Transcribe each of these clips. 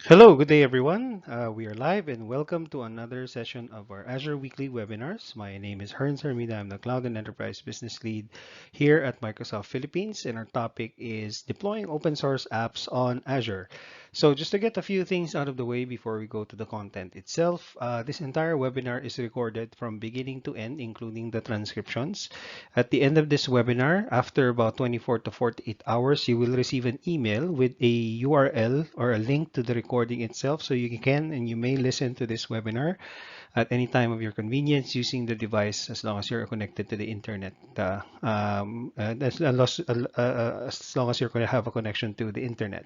Hello, good day everyone. We are live and welcome to another session of our Azure Weekly webinars. My name is Herns Hermida. I'm the Cloud and Enterprise Business Lead here at Microsoft Philippines, and our topic is deploying open source apps on Azure. So just to get a few things out of the way before we go to the content itself, this entire webinar is recorded from beginning to end, including the transcriptions. At the end of this webinar, after about 24 to 48 hours, you will receive an email with a URL or a link to the recording itself, so you can and you may listen to this webinar at any time of your convenience using the device as long as you're connected to the internet. As long as you're going to have a connection to the internet.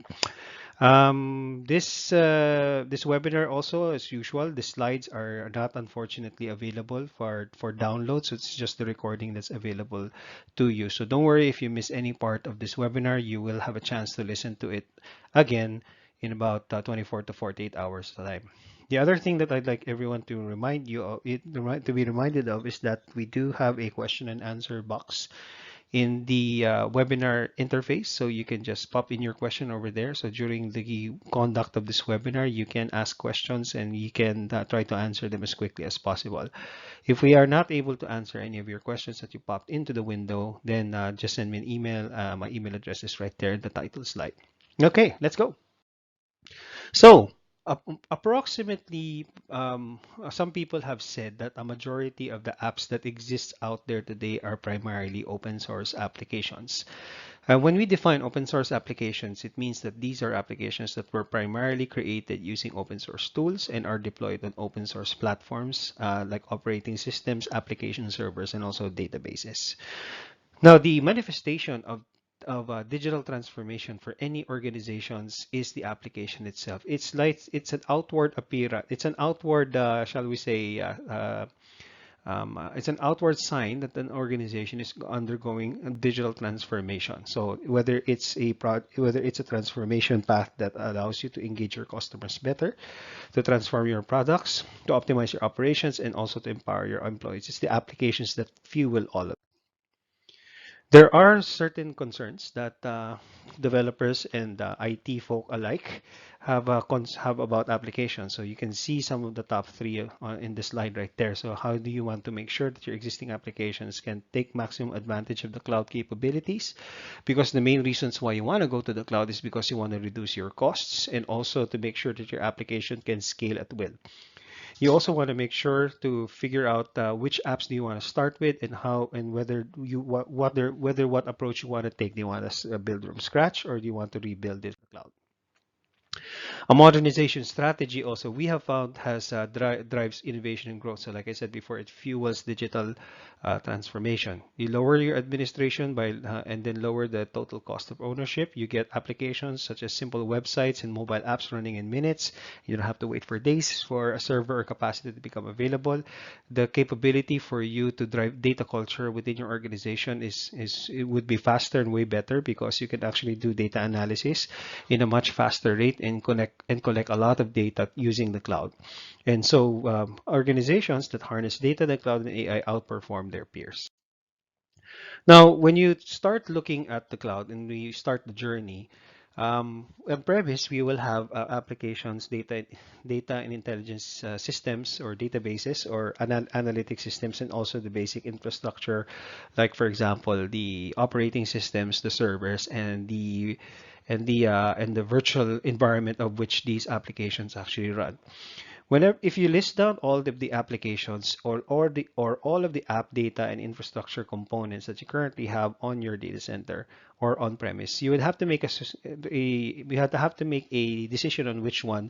This webinar also, as usual, the slides are not unfortunately available for download, so it's just the recording that's available to you. So don't worry if you miss any part of this webinar, you will have a chance to listen to it again in about 24 to 48 hours time. The other thing that I'd like everyone to to be reminded of is that we do have a question and answer box in the webinar interface. So you can just pop in your question over there. So during the conduct of this webinar, you can ask questions and you can try to answer them as quickly as possible. If we are not able to answer any of your questions that you popped into the window, then just send me an email. My email address is right there in the title slide. Okay, let's go. So, approximately, some people have said that a majority of the apps that exist out there today are primarily open source applications. When we define open source applications, it means that these are applications that were primarily created using open source tools and are deployed on open source platforms like operating systems, application servers, and also databases. Now, the manifestation of digital transformation for any organizations is the application itself. It's like it's an outward appearance. It's an outward, shall we say, it's an outward sign that an organization is undergoing a digital transformation. So whether it's a transformation path that allows you to engage your customers better, to transform your products, to optimize your operations, and also to empower your employees, it's the applications that fuel all of it. There are certain concerns that developers and IT folk alike have about applications. So you can see some of the top three in the slide right there. So how do you want to make sure that your existing applications can take maximum advantage of the cloud capabilities? Because the main reasons why you want to go to the cloud is because you want to reduce your costs and also to make sure that your application can scale at will. You also want to make sure to figure out which apps do you want to start with and how and whether you what approach you want to take. Do you want to build from scratch or do you want to rebuild it in the cloud? A modernization strategy also we have found has drives innovation and growth. So like I said before, it fuels digital transformation. You lower your administration by and then lower the total cost of ownership. You get applications such as simple websites and mobile apps running in minutes. You don't have to wait for days for a server or capacity to become available. The capability for you to drive data culture within your organization is it would be faster and way better because you can actually do data analysis in a much faster rate and collect a lot of data using the cloud. And so organizations that harness data, the cloud, and AI outperform their peers. Now, when you start looking at the cloud and we start the journey, on premise, we will have applications, data and intelligence systems or databases or analytic systems, and also the basic infrastructure, like for example, the operating systems, the servers, and the virtual environment of which these applications actually run. Whenever if you list down all of the applications or all of the app data and infrastructure components that you currently have on your data center or on premise, you would have to make have to make a decision on which one,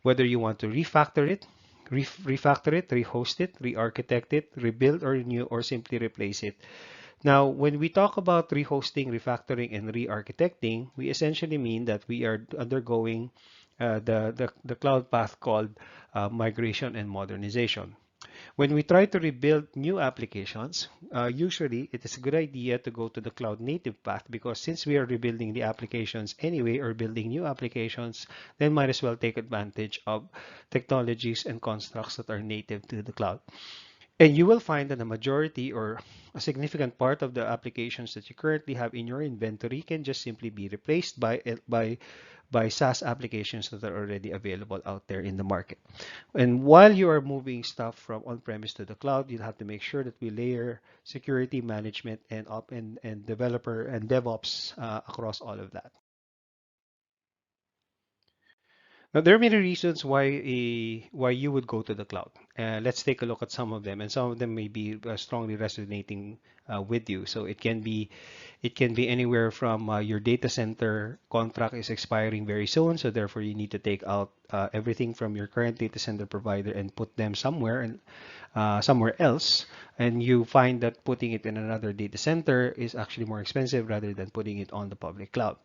whether you want to refactor it, rehost it, re-architect it, rebuild or renew, or simply replace it. Now, when we talk about rehosting, refactoring, and re-architecting, we essentially mean that we are undergoing the cloud path called migration and modernization. When we try to rebuild new applications, usually it is a good idea to go to the cloud native path because since we are rebuilding the applications anyway or building new applications, then might as well take advantage of technologies and constructs that are native to the cloud. And you will find that a majority or a significant part of the applications that you currently have in your inventory can just simply be replaced by SaaS applications that are already available out there in the market. And while you are moving stuff from on-premise to the cloud, you'll have to make sure that we layer security management and developer and DevOps across all of that. Now, there are many reasons why you would go to the cloud. Let's take a look at some of them, and some of them may be strongly resonating with you. So it can be anywhere from your data center contract is expiring very soon, so therefore you need to take out everything from your current data center provider and put them somewhere and somewhere else, and you find that putting it in another data center is actually more expensive rather than putting it on the public cloud.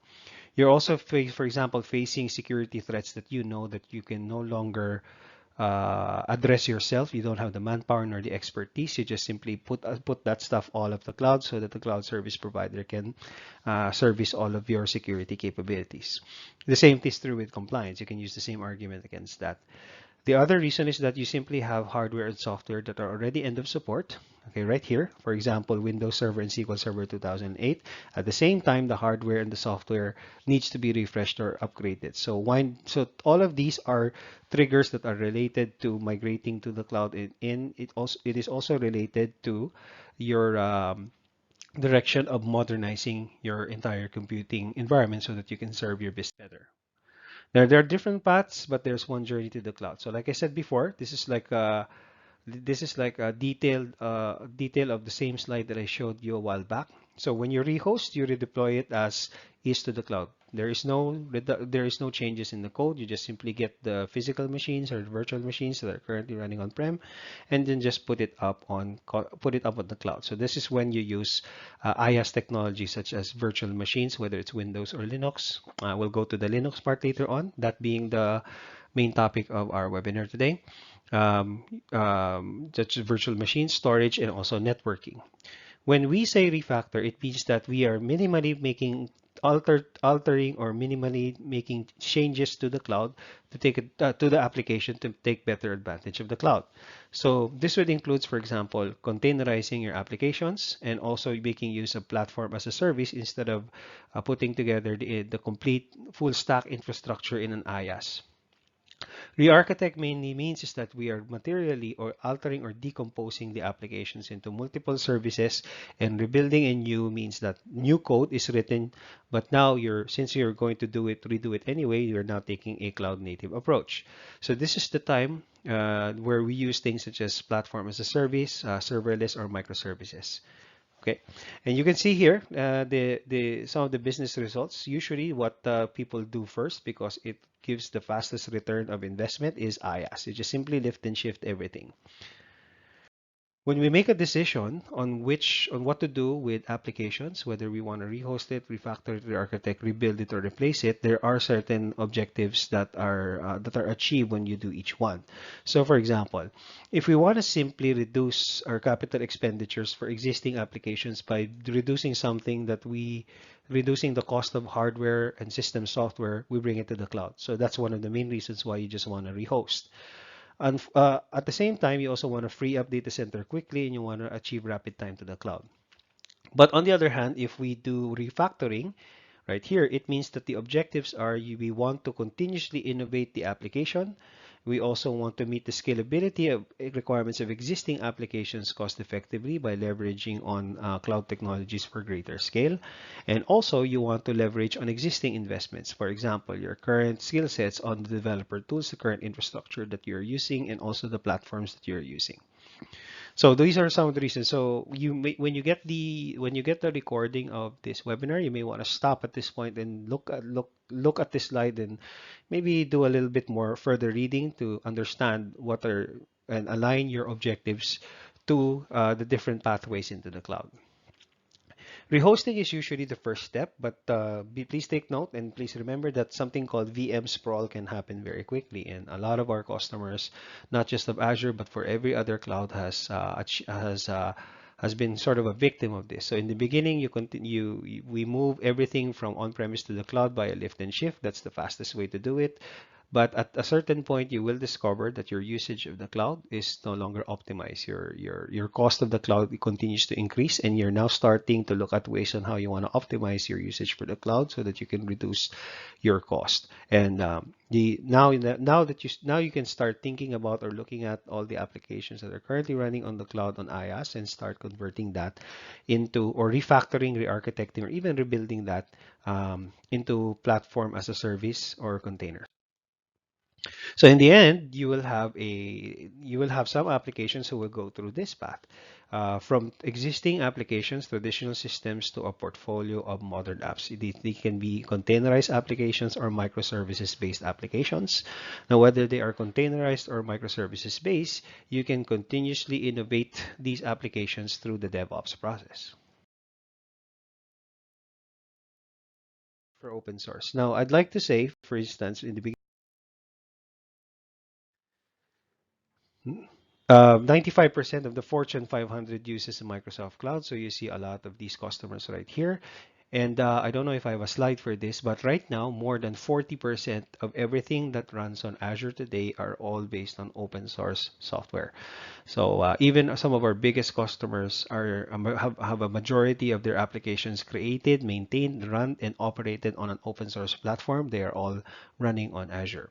You're also, for example, facing security threats that you know that you can no longer address yourself. You don't have the manpower nor the expertise. You just simply put that stuff all of the cloud so that the cloud service provider can service all of your security capabilities. The same is true with compliance. You can use the same argument against that. The other reason is that you simply have hardware and software that are already end of support. Okay, right here, for example, Windows Server and SQL Server 2008. At the same time, the hardware and the software needs to be refreshed or upgraded. So all of these are triggers that are related to migrating to the cloud. It is also related to your direction of modernizing your entire computing environment so that you can serve your business better. There are different paths, but there's one journey to the cloud. So like I said before, this is like a detail of the same slide that I showed you a while back. So when you rehost, you redeploy it as is to the cloud. There is no changes in the code. You just simply get the physical machines or virtual machines that are currently running on-prem, and then just put it up on the cloud. So this is when you use IaaS technology such as virtual machines, whether it's Windows or Linux. We'll go to the Linux part later on, that being the main topic of our webinar today. Such as virtual machine storage and also networking. When we say refactor, it means that we are minimally altering or minimally making changes to the cloud to take it to the application to take better advantage of the cloud. So this would include, for example, containerizing your applications and also making use of platform as a service instead of putting together the complete full stack infrastructure in an IaaS. Re-architect mainly means is that we are materially or altering or decomposing the applications into multiple services, and rebuilding a new means that new code is written, but now since you're going to redo it anyway, you're now taking a cloud native approach. So this is the time where we use things such as platform as a service, serverless, or microservices. Okay, and you can see here the some of the business results. Usually, what people do first, because it gives the fastest return of investment, is IaaS. You just simply lift and shift everything. When we make a decision on what to do with applications, whether we want to rehost it, refactor it, re-architect, rebuild it, or replace it, there are certain objectives that are achieved when you do each one. So, for example, if we want to simply reduce our capital expenditures for existing applications by reducing the cost of hardware and system software, we bring it to the cloud. So that's one of the main reasons why you just want to rehost. And at the same time, you also want to free up data center quickly and you want to achieve rapid time to the cloud. But on the other hand, if we do refactoring, right here, it means that the objectives are we want to continuously innovate the application. We also want to meet the scalability of requirements of existing applications cost effectively by leveraging on cloud technologies for greater scale. And also you want to leverage on existing investments. For example, your current skill sets on the developer tools, the current infrastructure that you're using, and also the platforms that you're using. So these are some of the reasons. So when you get the recording of this webinar, you may want to stop at this point and look at this slide and maybe do a little bit more further reading to understand and align your objectives to the different pathways into the cloud. Rehosting is usually the first step, but please take note and please remember that something called VM sprawl can happen very quickly. And a lot of our customers, not just of Azure, but for every other cloud, has been sort of a victim of this. So in the beginning, we move everything from on-premise to the cloud by a lift and shift. That's the fastest way to do it. But at a certain point, you will discover that your usage of the cloud is no longer optimized. Your cost of the cloud continues to increase, and you're now starting to look at ways on how you want to optimize your usage for the cloud so that you can reduce your cost. And the now you can start thinking about or looking at all the applications that are currently running on the cloud on IaaS and start converting that into or refactoring, re-architecting, or even rebuilding that into platform as a service or container. So in the end, you will have some applications who will go through this path, from existing applications, traditional systems to a portfolio of modern apps. They can be containerized applications or microservices-based applications. Now, whether they are containerized or microservices-based, you can continuously innovate these applications through the DevOps process for open source. Now, I'd like to say, for instance, in the beginning, 95% of the Fortune 500 uses the Microsoft Cloud. So you see a lot of these customers right here. And I don't know if I have a slide for this, but right now, more than 40% of everything that runs on Azure today are all based on open source software. So even some of our biggest customers have a majority of their applications created, maintained, run, and operated on an open source platform. They are all running on Azure.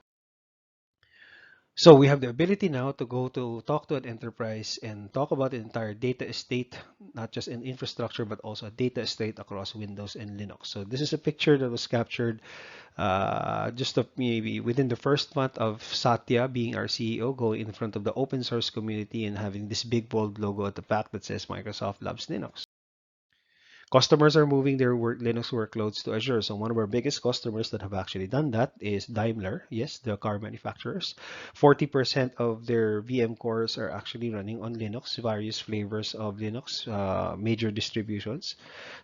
So we have the ability now to go to talk to an enterprise and talk about the entire data estate, not just an infrastructure, but also a data estate across Windows and Linux. So this is a picture that was captured maybe within the first month of Satya being our CEO, going in front of the open source community and having this big bold logo at the back that says Microsoft loves Linux. Customers are moving their Linux workloads to Azure. So one of our biggest customers that have actually done that is Daimler. Yes, the car manufacturers. 40% of their VM cores are actually running on Linux, various flavors of Linux, major distributions.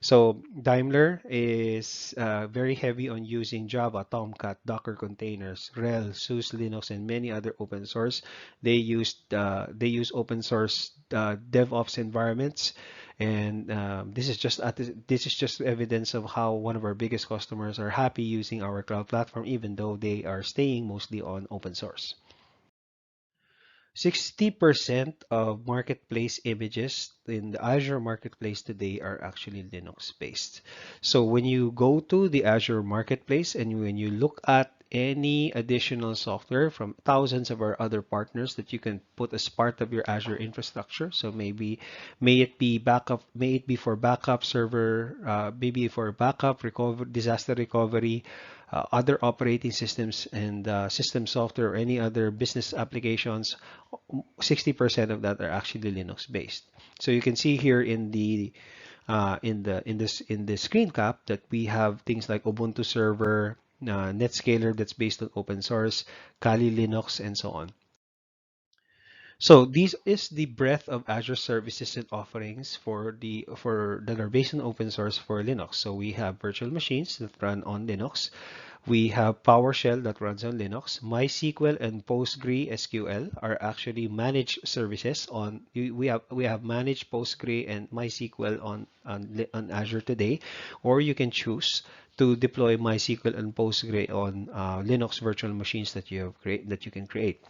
So Daimler is very heavy on using Java, Tomcat, Docker containers, RHEL, SUSE Linux, and many other open source. They use open source DevOps environments, and this is just evidence of how one of our biggest customers are happy using our cloud platform, even though they are staying mostly on open source. 60% of marketplace images in the Azure Marketplace today are actually Linux based. So when you go to the Azure Marketplace and when you look at any additional software from thousands of our other partners that you can put as part of your Azure infrastructure. So may it be for backup server, maybe for backup recovery, disaster recovery, other operating systems and system software or any other business applications, 60% of that are actually Linux based. So you can see here in the in the screen cap that we have things like Ubuntu server, Netscaler that's based on open source, Kali Linux, and so on. So this is the breadth of Azure services and offerings for that are based on open source for Linux. So we have virtual machines that run on Linux. We have PowerShell that runs on Linux. MySQL and PostgreSQL are actually managed services on. We have managed Postgre and MySQL on Azure today, or you can choose to deploy MySQL and Postgre on Linux virtual machines that you can create.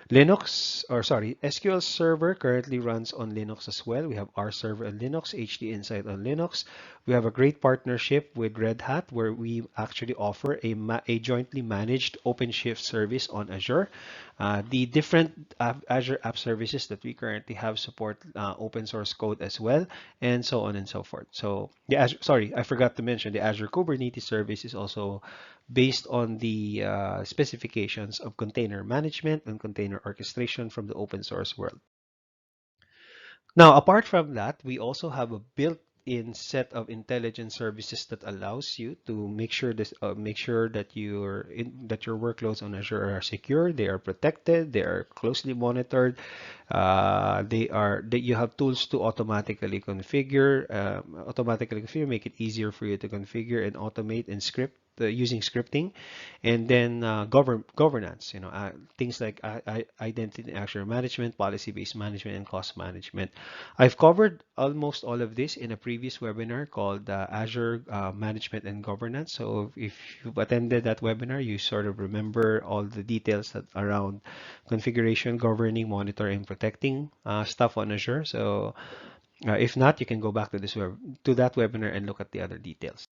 SQL Server currently runs on Linux as well. We have R Server on Linux, HD Insight on Linux. We have a great partnership with Red Hat where we actually offer a jointly managed OpenShift service on Azure. The different Azure app services that we currently have support open source code as well, and so on and so forth. So I forgot to mention the Azure Kubernetes service is also based on the specifications of container management and container orchestration from the open source world. Now, apart from that, we also have a built-in set of intelligence services that allows you to make sure that that your workloads on Azure are secure, they are protected, they are closely monitored. That you have tools to automatically configure, make it easier for you to configure and automate and script using scripting, and then governance. Things like identity and access management, policy-based management, and cost management. I've covered almost all of this in a previous webinar called Azure Management and Governance. So if you've attended that webinar, you sort of remember all the details that around configuration, governing, monitoring, protecting stuff on Azure. So if not, you can go back to to that webinar and look at the other details.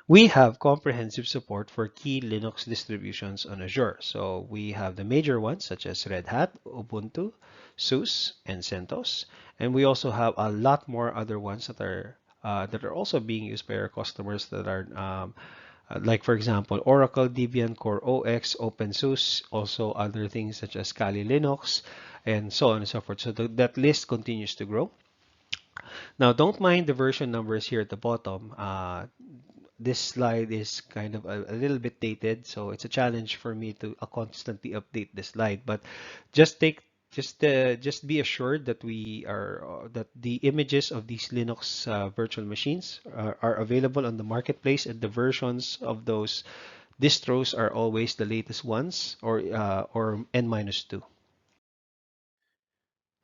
We have comprehensive support for key Linux distributions on Azure. So we have the major ones such as Red Hat, Ubuntu, SUSE, and CentOS. And we also have a lot more other ones that are also being used by our customers that are like, for example, Oracle, Debian, Core OX, OpenSUSE, also other things such as Kali Linux, and so on and so forth. So that list continues to grow. Now, don't mind the version numbers here at the bottom. This slide is kind of a little bit dated, so it's a challenge for me to constantly update the slide. But just be assured that that the images of these Linux virtual machines are available on the marketplace, and the versions of those distros are always the latest ones, or N-2.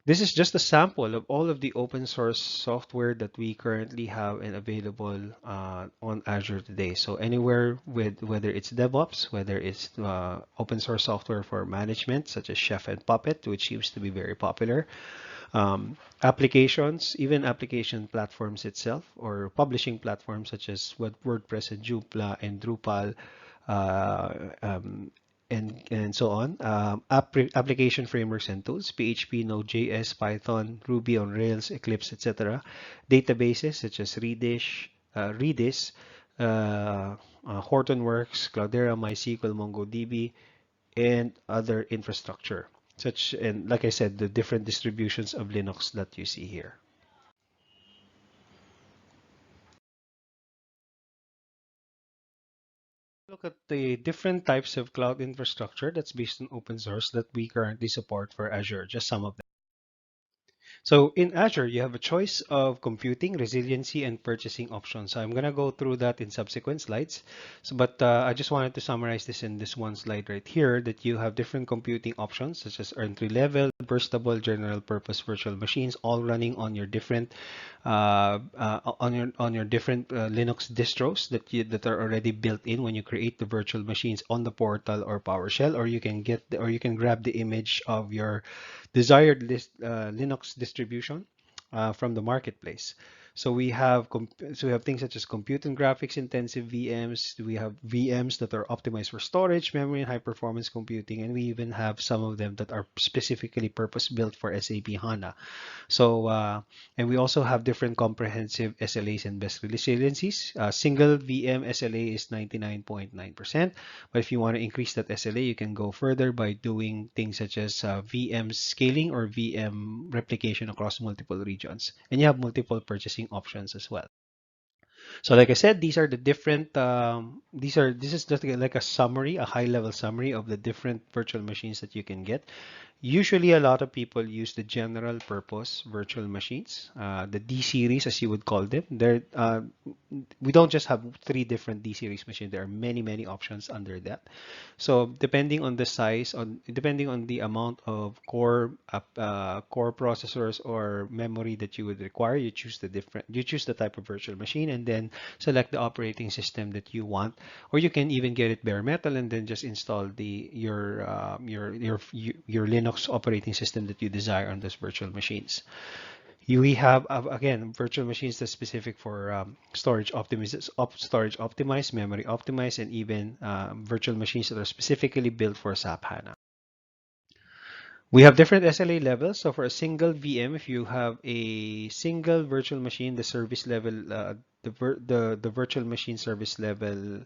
This is just a sample of all of the open source software that we currently have and available on Azure today. So anywhere with whether it's DevOps, whether it's open source software for management such as Chef and Puppet, which seems to be very popular, applications, even application platforms itself, or publishing platforms such as WordPress and Joomla and Drupal, uh, um, and so on. Application frameworks and tools: PHP, Node.js, Python, Ruby on Rails, Eclipse, etc. Databases such as Redis, Hortonworks, Cloudera, MySQL, MongoDB, and other infrastructure, and like I said, the different distributions of Linux that you see here. Look at the different types of cloud infrastructure that's based on open source that we currently support for Azure, just some of them. So in Azure, you have a choice of computing, resiliency, and purchasing options. So I'm going to go through that in subsequent slides. But I just wanted to summarize this in this one slide right here, that you have different computing options such as entry level, burstable, general purpose virtual machines, all running on your different Linux distros that are already built in when you create the virtual machines on the portal or PowerShell, or you can grab the image of your desired Linux distribution from the marketplace. So we have things such as compute and graphics intensive VMs. We have VMs that are optimized for storage, memory, and high performance computing, and we even have some of them that are specifically purpose built for SAP HANA. So, and we also have different comprehensive SLAs and best resiliencies. Single VM SLA is 99.9%, but if you want to increase that SLA, you can go further by doing things such as VM scaling or VM replication across multiple regions. And you have multiple purchasing options as well. So like I said, these are the different, this is just like a summary, a high level summary of the different virtual machines that you can get. Usually a lot of people use the general purpose virtual machines, the D series as you would call them. We don't just have 3 different D series machines. There are many options under that. So depending on the size, depending on the amount of core processors or memory that you would require, you choose the type of virtual machine and then select the operating system that you want, or you can even get it bare metal and then just install your Linux operating system that you desire on those virtual machines. We have again virtual machines that's specific for storage optimized, memory optimized, and even virtual machines that are specifically built for SAP HANA. We have different SLA levels. So for a single VM, if you have a single virtual machine, the service level, the virtual machine service level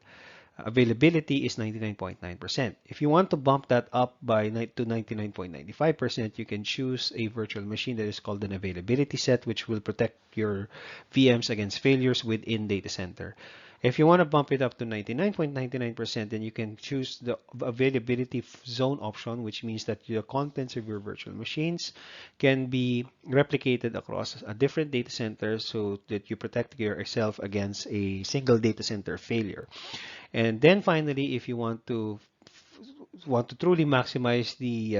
availability is 99.9%. If you want to bump that up to 99.95%, you can choose a virtual machine that is called an availability set, which will protect your VMs against failures within data center. If you want to bump it up to 99.99%, then you can choose the availability zone option, which means that the contents of your virtual machines can be replicated across a different data center so that you protect yourself against a single data center failure. And then finally, if you want to truly maximize the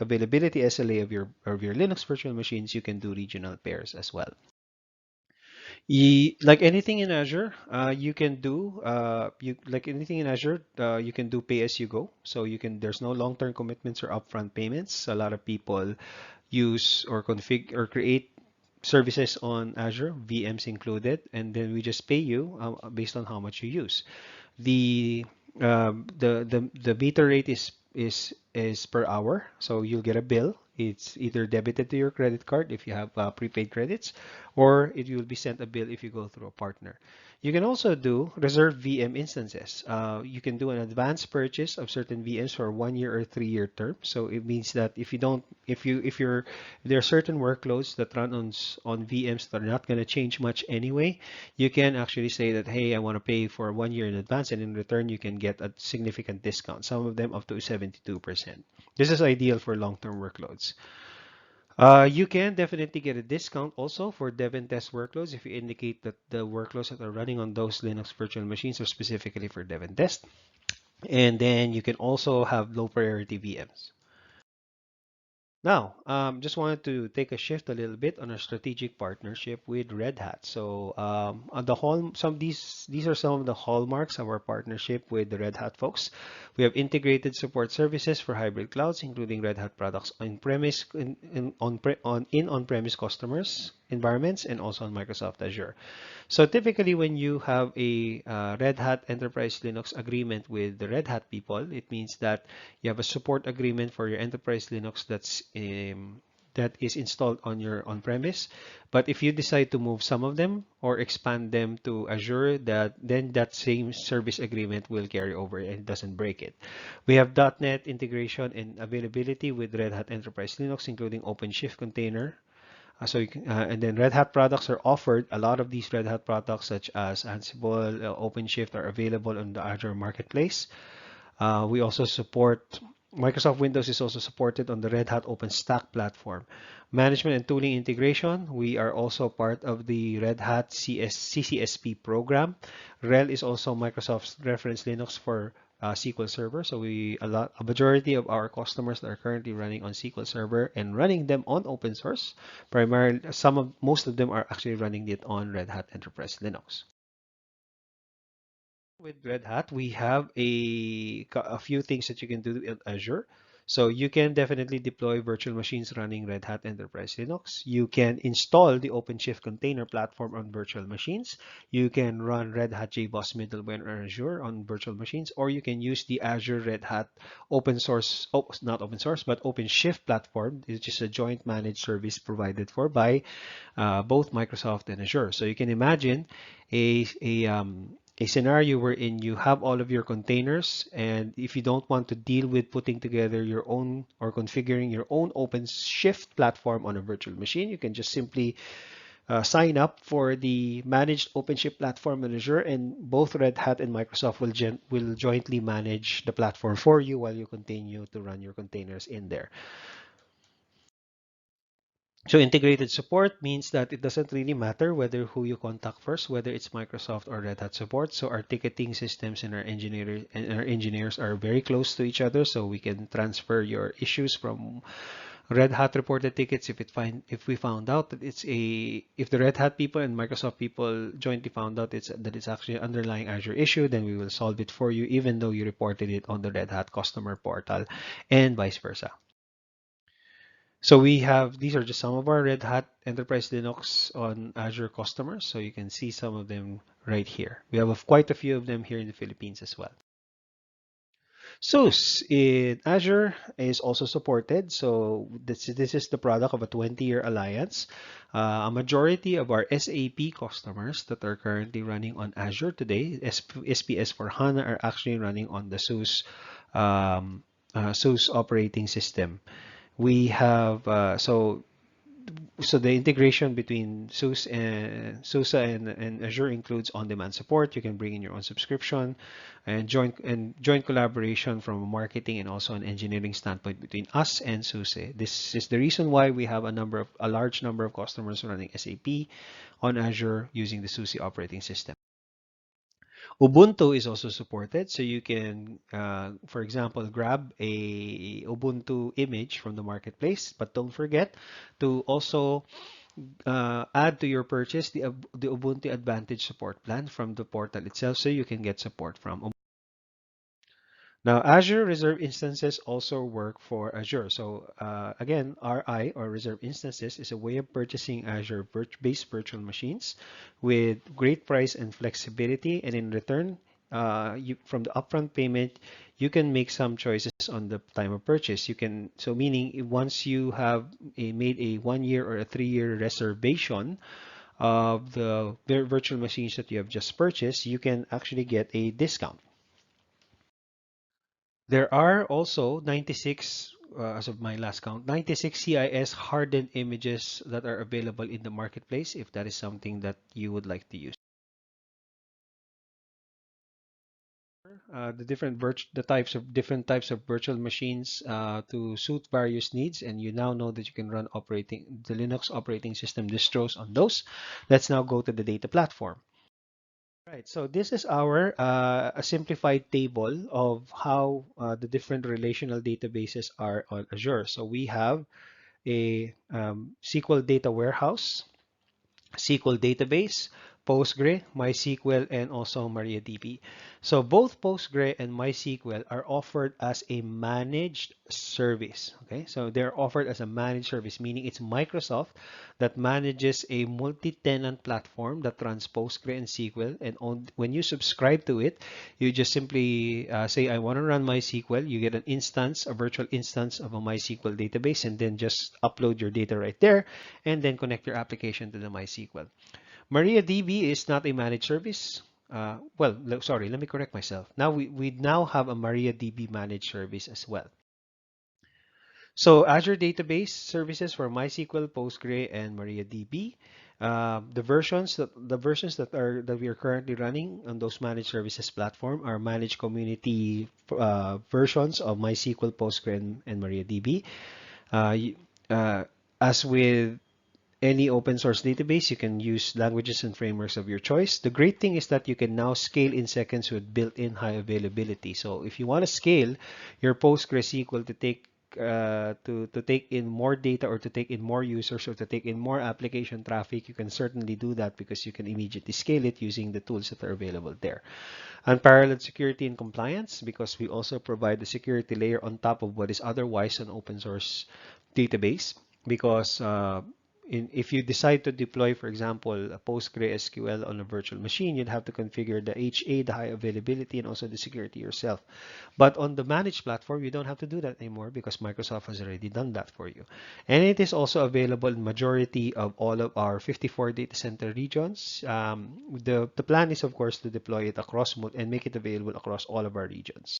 availability SLA of your Linux virtual machines, you can do regional pairs as well. Like anything in Azure, you can do pay as you go. So there's no long-term commitments or upfront payments. A lot of people use or configure or create services on Azure, VMs included, and then we just pay you based on how much you use. The meter rate is per hour, so you'll get a bill. It's either debited to your credit card if you have prepaid credits, or it will be sent a bill if you go through a partner. You can also do reserved VM instances. You can do an advanced purchase of certain VMs for 1 year or 3 year term. So it means that if there are certain workloads that run on VMs that are not going to change much anyway, you can actually say that, hey, I want to pay for 1 year in advance, and in return you can get a significant discount. Some of them up to 72%. This is ideal for long-term workloads. You can definitely get a discount also for dev and test workloads if you indicate that the workloads that are running on those Linux virtual machines are specifically for dev and test. And then you can also have low priority VMs. Now, just wanted to take a shift a little bit on our strategic partnership with Red Hat. So, on the these are some of the hallmarks of our partnership with the Red Hat folks. We have integrated support services for hybrid clouds, including Red Hat products on-premise in on-premise customers environments and also on Microsoft Azure. So typically when you have a Red Hat Enterprise Linux agreement with the Red Hat people, it means that you have a support agreement for your Enterprise Linux that is installed on your on-premise. But if you decide to move some of them or expand them to Azure, then that same service agreement will carry over and it doesn't break it. We have .NET integration and availability with Red Hat Enterprise Linux, including OpenShift container. And then Red Hat products are offered. A lot of these Red Hat products, such as Ansible, OpenShift, are available on the Azure Marketplace. We also support Microsoft Windows is also supported on the Red Hat OpenStack platform. Management and tooling integration. We are also part of the Red Hat CCSP program. RHEL is also Microsoft's reference Linux for SQL Server. So a majority of our customers that are currently running on SQL Server and running them on open source, primarily most of them are actually running it on Red Hat Enterprise Linux. With Red Hat, we have a few things that you can do in Azure. So you can definitely deploy virtual machines running Red Hat Enterprise Linux. You can install the OpenShift container platform on virtual machines. You can run Red Hat JBoss middleware on Azure on virtual machines, or you can use the Azure Red Hat open source, not open source, but OpenShift platform, which is a joint managed service provided by both Microsoft and Azure. So you can imagine a scenario wherein you have all of your containers, and if you don't want to deal with putting together your own or configuring your own OpenShift platform on a virtual machine, you can just simply sign up for the managed OpenShift platform in Azure, and both Red Hat and Microsoft will jointly manage the platform for you while you continue to run your containers in there. So integrated support means that it doesn't really matter who you contact first, whether it's Microsoft or Red Hat support. So our ticketing systems and our engineers are very close to each other, so we can transfer your issues from Red Hat reported tickets if we found out that if the Red Hat people and Microsoft people jointly found out that it's actually an underlying Azure issue, then we will solve it for you, even though you reported it on the Red Hat customer portal, and vice versa. So these are just some of our Red Hat Enterprise Linux on Azure customers. So you can see some of them right here. We have quite a few of them here in the Philippines as well. SUSE in Azure is also supported. So this is the product of a 20-year alliance. A majority of our SAP customers that are currently running on Azure today, SPS for HANA, are actually running on the SUSE operating system. We have so the integration between SUSE and Azure includes on-demand support. You can bring in your own subscription and joint collaboration from a marketing and also an engineering standpoint between us and SUSE. This is the reason why we have a large number of customers running SAP on Azure using the SUSE operating system. Ubuntu is also supported, so you can, for example, grab a Ubuntu image from the marketplace, but don't forget to also add to your purchase the Ubuntu Advantage support plan from the portal itself, so you can get support from Ubuntu. Now, Azure Reserved Instances also work for Azure. So again, RI or Reserved Instances is a way of purchasing Azure-based virtual machines with great price and flexibility. And in return, from the upfront payment, you can make some choices on the time of purchase. You can, so meaning once you have made a 1 year or a 3 year reservation of the virtual machines that you have just purchased, you can actually get a discount. There are also 96, as of my last count, 96 CIS hardened images that are available in the marketplace if that is something that you would like to use. The different types of virtual machines to suit various needs, and you now know that you can run the Linux operating system distros on those. Let's now go to the data platform. Right, so this is our a simplified table of how the different relational databases are on Azure. So we have a SQL data warehouse, SQL database, Postgre, MySQL, and also MariaDB. So both Postgre and MySQL are offered as a managed service. Okay, so they're offered as a managed service, meaning it's Microsoft that manages a multi-tenant platform that runs Postgre and SQL. And when you subscribe to it, you just simply say, I want to run MySQL. You get an instance, a virtual instance of a MySQL database, and then just upload your data right there, and then connect your application to the MySQL. MariaDB is not a managed service. Sorry, let me correct myself. Now we now have a MariaDB managed service as well. So Azure Database Services for MySQL, Postgre, and MariaDB. The versions that we are currently running on those managed services platform are managed community versions of MySQL, Postgre, and MariaDB. As with any open source database, you can use languages and frameworks of your choice. The great thing is that you can now scale in seconds with built-in high availability. So if you want to scale your PostgreSQL to take in more data, or to take in more users, or to take in more application traffic, you can certainly do that because you can immediately scale it using the tools that are available there. Unparalleled security and compliance, because we also provide the security layer on top of what is otherwise an open source database, because if you decide to deploy, for example, a PostgreSQL on a virtual machine, you'd have to configure the HA, the high availability, and also the security yourself. But on the managed platform, you don't have to do that anymore because Microsoft has already done that for you. And it is also available in majority of all of our 54 data center regions. The plan is, of course, to deploy it across and make it available across all of our regions.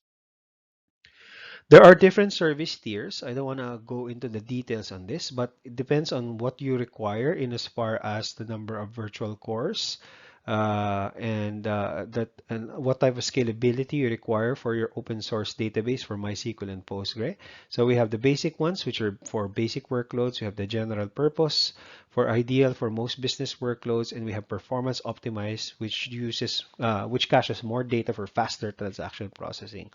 There are different service tiers. I don't want to go into the details on this, but it depends on what you require in as far as the number of virtual cores, and what type of scalability you require for your open source database for MySQL and Postgre. So we have the basic ones, which are for basic workloads. We have the general purpose for ideal for most business workloads, and we have performance optimized, which caches more data for faster transaction processing.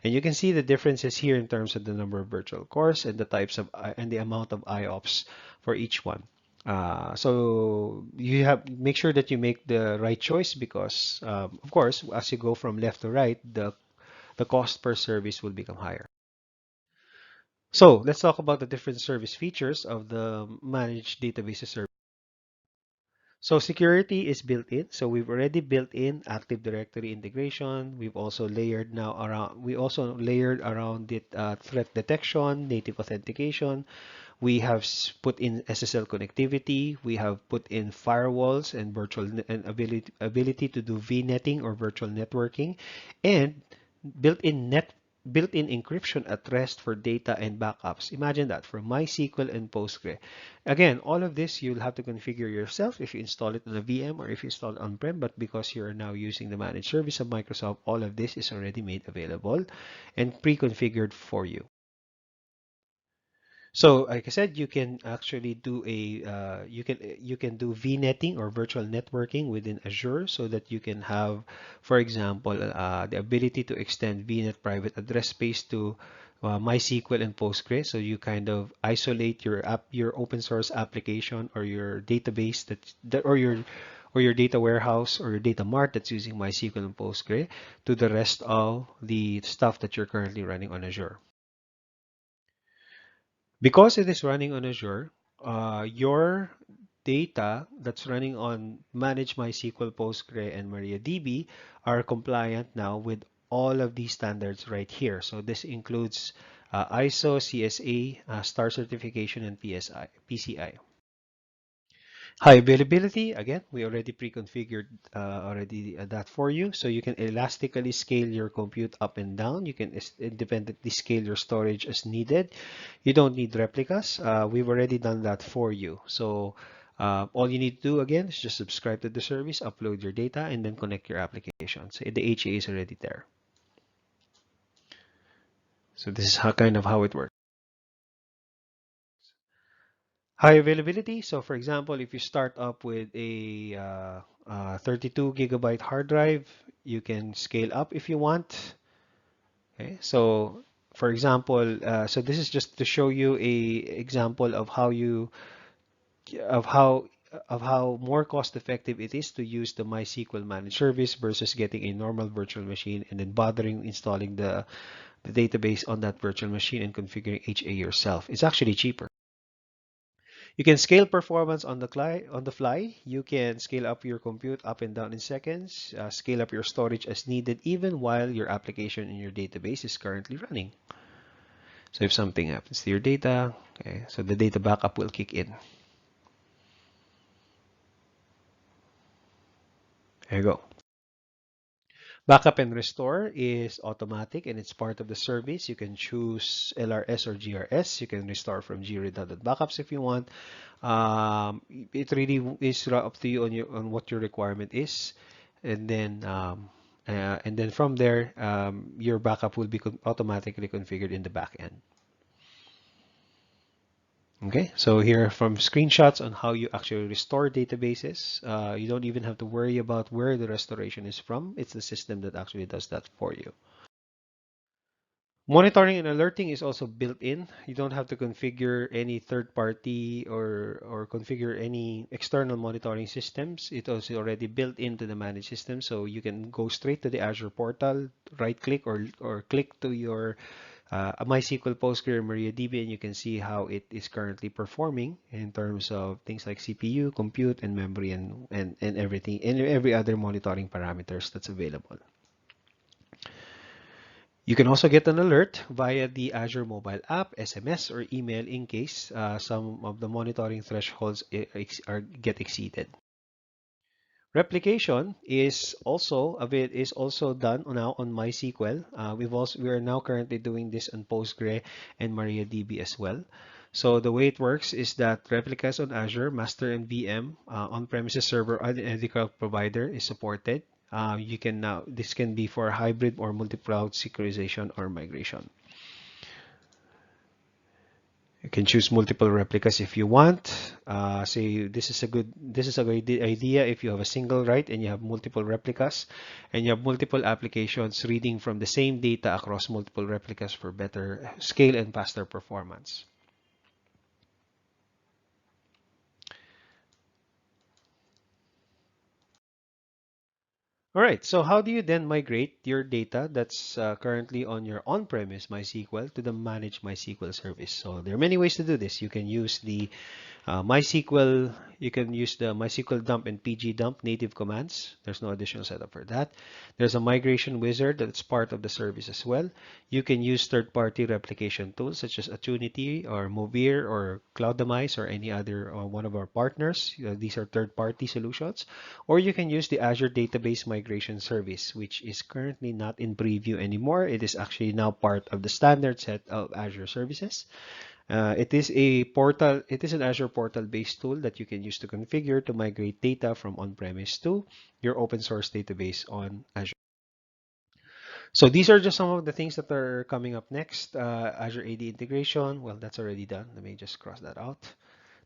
And you can see the differences here in terms of the number of virtual cores and the types of and the amount of IOPS for each one. So you make sure that you make the right choice, because of course, as you go from left to right, the cost per service will become higher. So let's talk about the different service features of the managed databases service. So security is built in. So we've already built in Active Directory integration. We also layered around it threat detection, native authentication. We have put in SSL connectivity. We have put in firewalls and ability to do VNetting or virtual networking, and built-in built-in encryption at rest for data and backups. Imagine that for MySQL and Postgre. Again, all of this you'll have to configure yourself if you install it on a VM or if you install it on-prem, but because you're now using the managed service of Microsoft, all of this is already made available and pre-configured for you. So, like I said, you can actually do you can do VNetting or virtual networking within Azure, so that you can have, for example, the ability to extend VNet private address space to MySQL and Postgres. So you kind of isolate your open source application or your database or your data warehouse or your data mart that's using MySQL and Postgre to the rest of the stuff that you're currently running on Azure. Because it is running on Azure, your data that's running on Manage MySQL, Postgre, and MariaDB are compliant now with all of these standards right here. So this includes ISO, CSA, STAR certification, and PCI. High availability, again, we already pre-configured that for you. So you can elastically scale your compute up and down. You can independently scale your storage as needed. You don't need replicas. We've already done that for you. So all you need to do, again, is just subscribe to the service, upload your data, and then connect your application. So the HA is already there. So this is kind of how it works. High availability. So for example, if you start up with a 32 gigabyte hard drive, you can scale up if you want. Okay. So for example, so this is just to show you a example of how you of how of how more cost effective it is to use the MySQL managed service versus getting a normal virtual machine and then bothering installing the database on that virtual machine and configuring HA yourself. It's actually cheaper. You can scale performance on the fly. You can scale up your compute up and down in seconds, scale up your storage as needed, even while your application in your database is currently running. So if something happens to your data, okay, so the data backup will kick in. There you go. Backup and restore is automatic and it's part of the service. You can choose LRS or GRS. You can restore from gredundant backups if you want. It really is up to you on what your requirement is, and then from there, your backup will be automatically configured in the back end. Okay, so here are from screenshots on how you actually restore databases. You don't even have to worry about where the restoration is from. It's the system that actually does that for you. Monitoring and alerting is also built in. You don't have to configure any third party or configure any external monitoring systems. It also already built into the managed system. So you can go straight to the Azure portal, right click or click to your MySQL, Postgre, or MariaDB, and you can see how it is currently performing in terms of things like CPU, compute, and memory, and everything, and every other monitoring parameters that's available. You can also get an alert via the Azure mobile app, SMS, or email in case some of the monitoring thresholds get exceeded. Replication is also done now on MySQL. We are now currently doing this on Postgre and MariaDB as well. So the way it works is that replicas on Azure, master and VM, on-premises server, and the cloud provider is supported. This can be for hybrid or multi-cloud synchronization or migration. You can choose multiple replicas if you want. Say this is a good idea if you have a single write and you have multiple replicas and you have multiple applications reading from the same data across multiple replicas for better scale and faster performance. All right, so how do you then migrate your data that's currently on your on-premise MySQL to the managed MySQL service? So there are many ways to do this. You can use the MySQL dump and PG dump native commands. There's no additional setup for that. There's a migration wizard that's part of the service as well. You can use third-party replication tools such as Attunity or Movir or Cloudamize or any other one of our partners. These are third-party solutions. Or you can use the Azure Database Migration migration service, which is currently not in preview anymore. It is actually now part of the standard set of Azure services. It is an Azure portal-based tool that you can use to configure to migrate data from on-premise to your open source database on Azure. So these are just some of the things that are coming up next. Azure AD integration, well, that's already done. Let me just cross that out.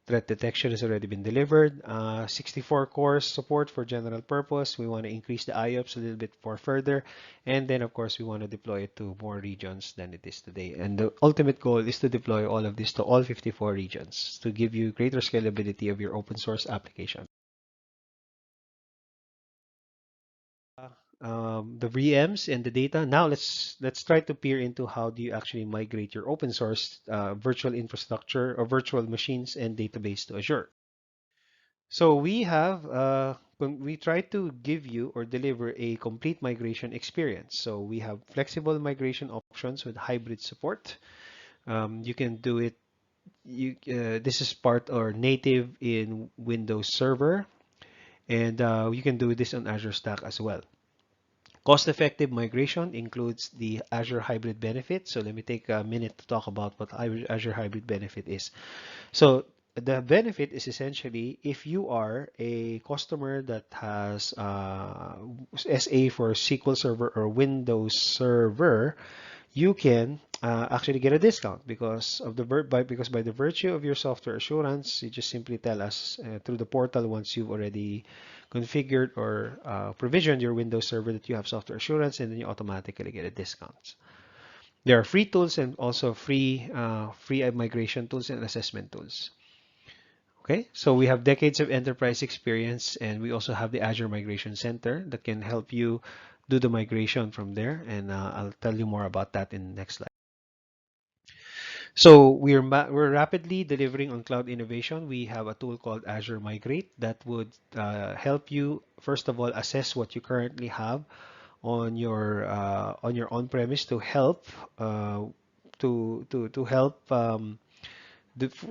Threat detection has already been delivered. 64 cores support for general purpose. We want to increase the IOPS a little bit more further. And then, of course, we want to deploy it to more regions than it is today. And the ultimate goal is to deploy all of this to all 54 regions to give you greater scalability of your open source application. The VMs and the data. Now let's try to peer into how do you actually migrate your open source virtual infrastructure or virtual machines and database to Azure. So we try to give you or deliver a complete migration experience. So we have flexible migration options with hybrid support. You can do it. This is part or native in Windows Server, and you can do this on Azure Stack as well. Cost-effective migration includes the Azure Hybrid Benefit. So let me take a minute to talk about what Azure Hybrid Benefit is. So the benefit is essentially if you are a customer that has SA for SQL Server or Windows Server, you can actually get a discount because of because by the virtue of your software assurance, you just simply tell us through the portal once you've already configured or provisioned your Windows Server that you have software assurance, and then you automatically get a discount. There are free tools and also free migration tools and assessment tools. Okay, so we have decades of enterprise experience, and we also have the Azure Migration Center that can help you do the migration from there, and I'll tell you more about that in the next slide. So we're rapidly delivering on cloud innovation. We have a tool called Azure Migrate that would help you, first of all, assess what you currently have on your on-premise to help to help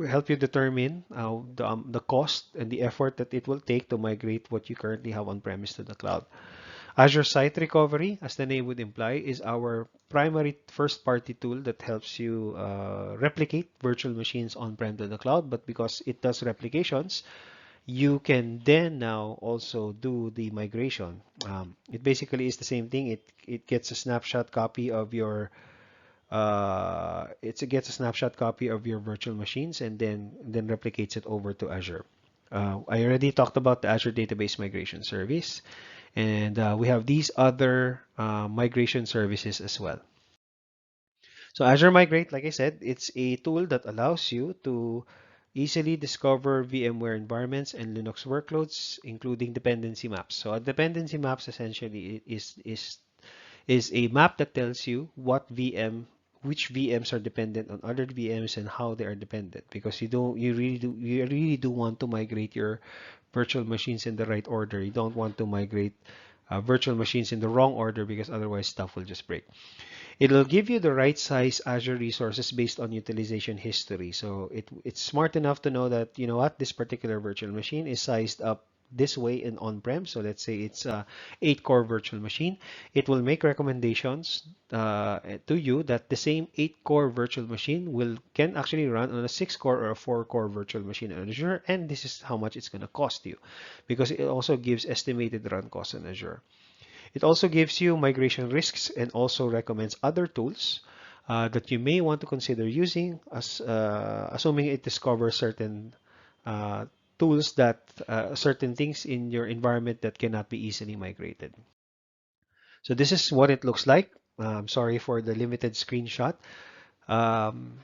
help you determine the cost and the effort that it will take to migrate what you currently have on-premise to the cloud. Azure Site Recovery, as the name would imply, is our primary first-party tool that helps you replicate virtual machines on-prem to the cloud. But because it does replications, you can then now also do the migration. It basically is the same thing. It gets a snapshot copy of your it gets a snapshot copy of your virtual machines and then replicates it over to Azure. I already talked about the Azure Database Migration Service, and we have these other migration services as well. So Azure Migrate, like I said, it's a tool that allows you to easily discover VMware environments and Linux workloads, including dependency maps. So a dependency maps essentially is a map that tells you which VMs are dependent on other VMs and how they are dependent, because you really do want to migrate your virtual machines in the right order. You don't want to migrate virtual machines in the wrong order, because otherwise stuff will just break. It'll give you the right size Azure resources based on utilization history. So it's smart enough to know that, you know what, this particular virtual machine is sized up this way in on-prem. So let's say it's a 8-core virtual machine. It will make recommendations to you that the same 8-core virtual machine can actually run on a 6-core or a 4-core virtual machine on Azure, and this is how much it's going to cost you, because it also gives estimated run costs on Azure. It also gives you migration risks and also recommends other tools that you may want to consider using, assuming it discovers certain tools certain things in your environment that cannot be easily migrated. So this is what it looks like. Sorry for the limited screenshot. Um,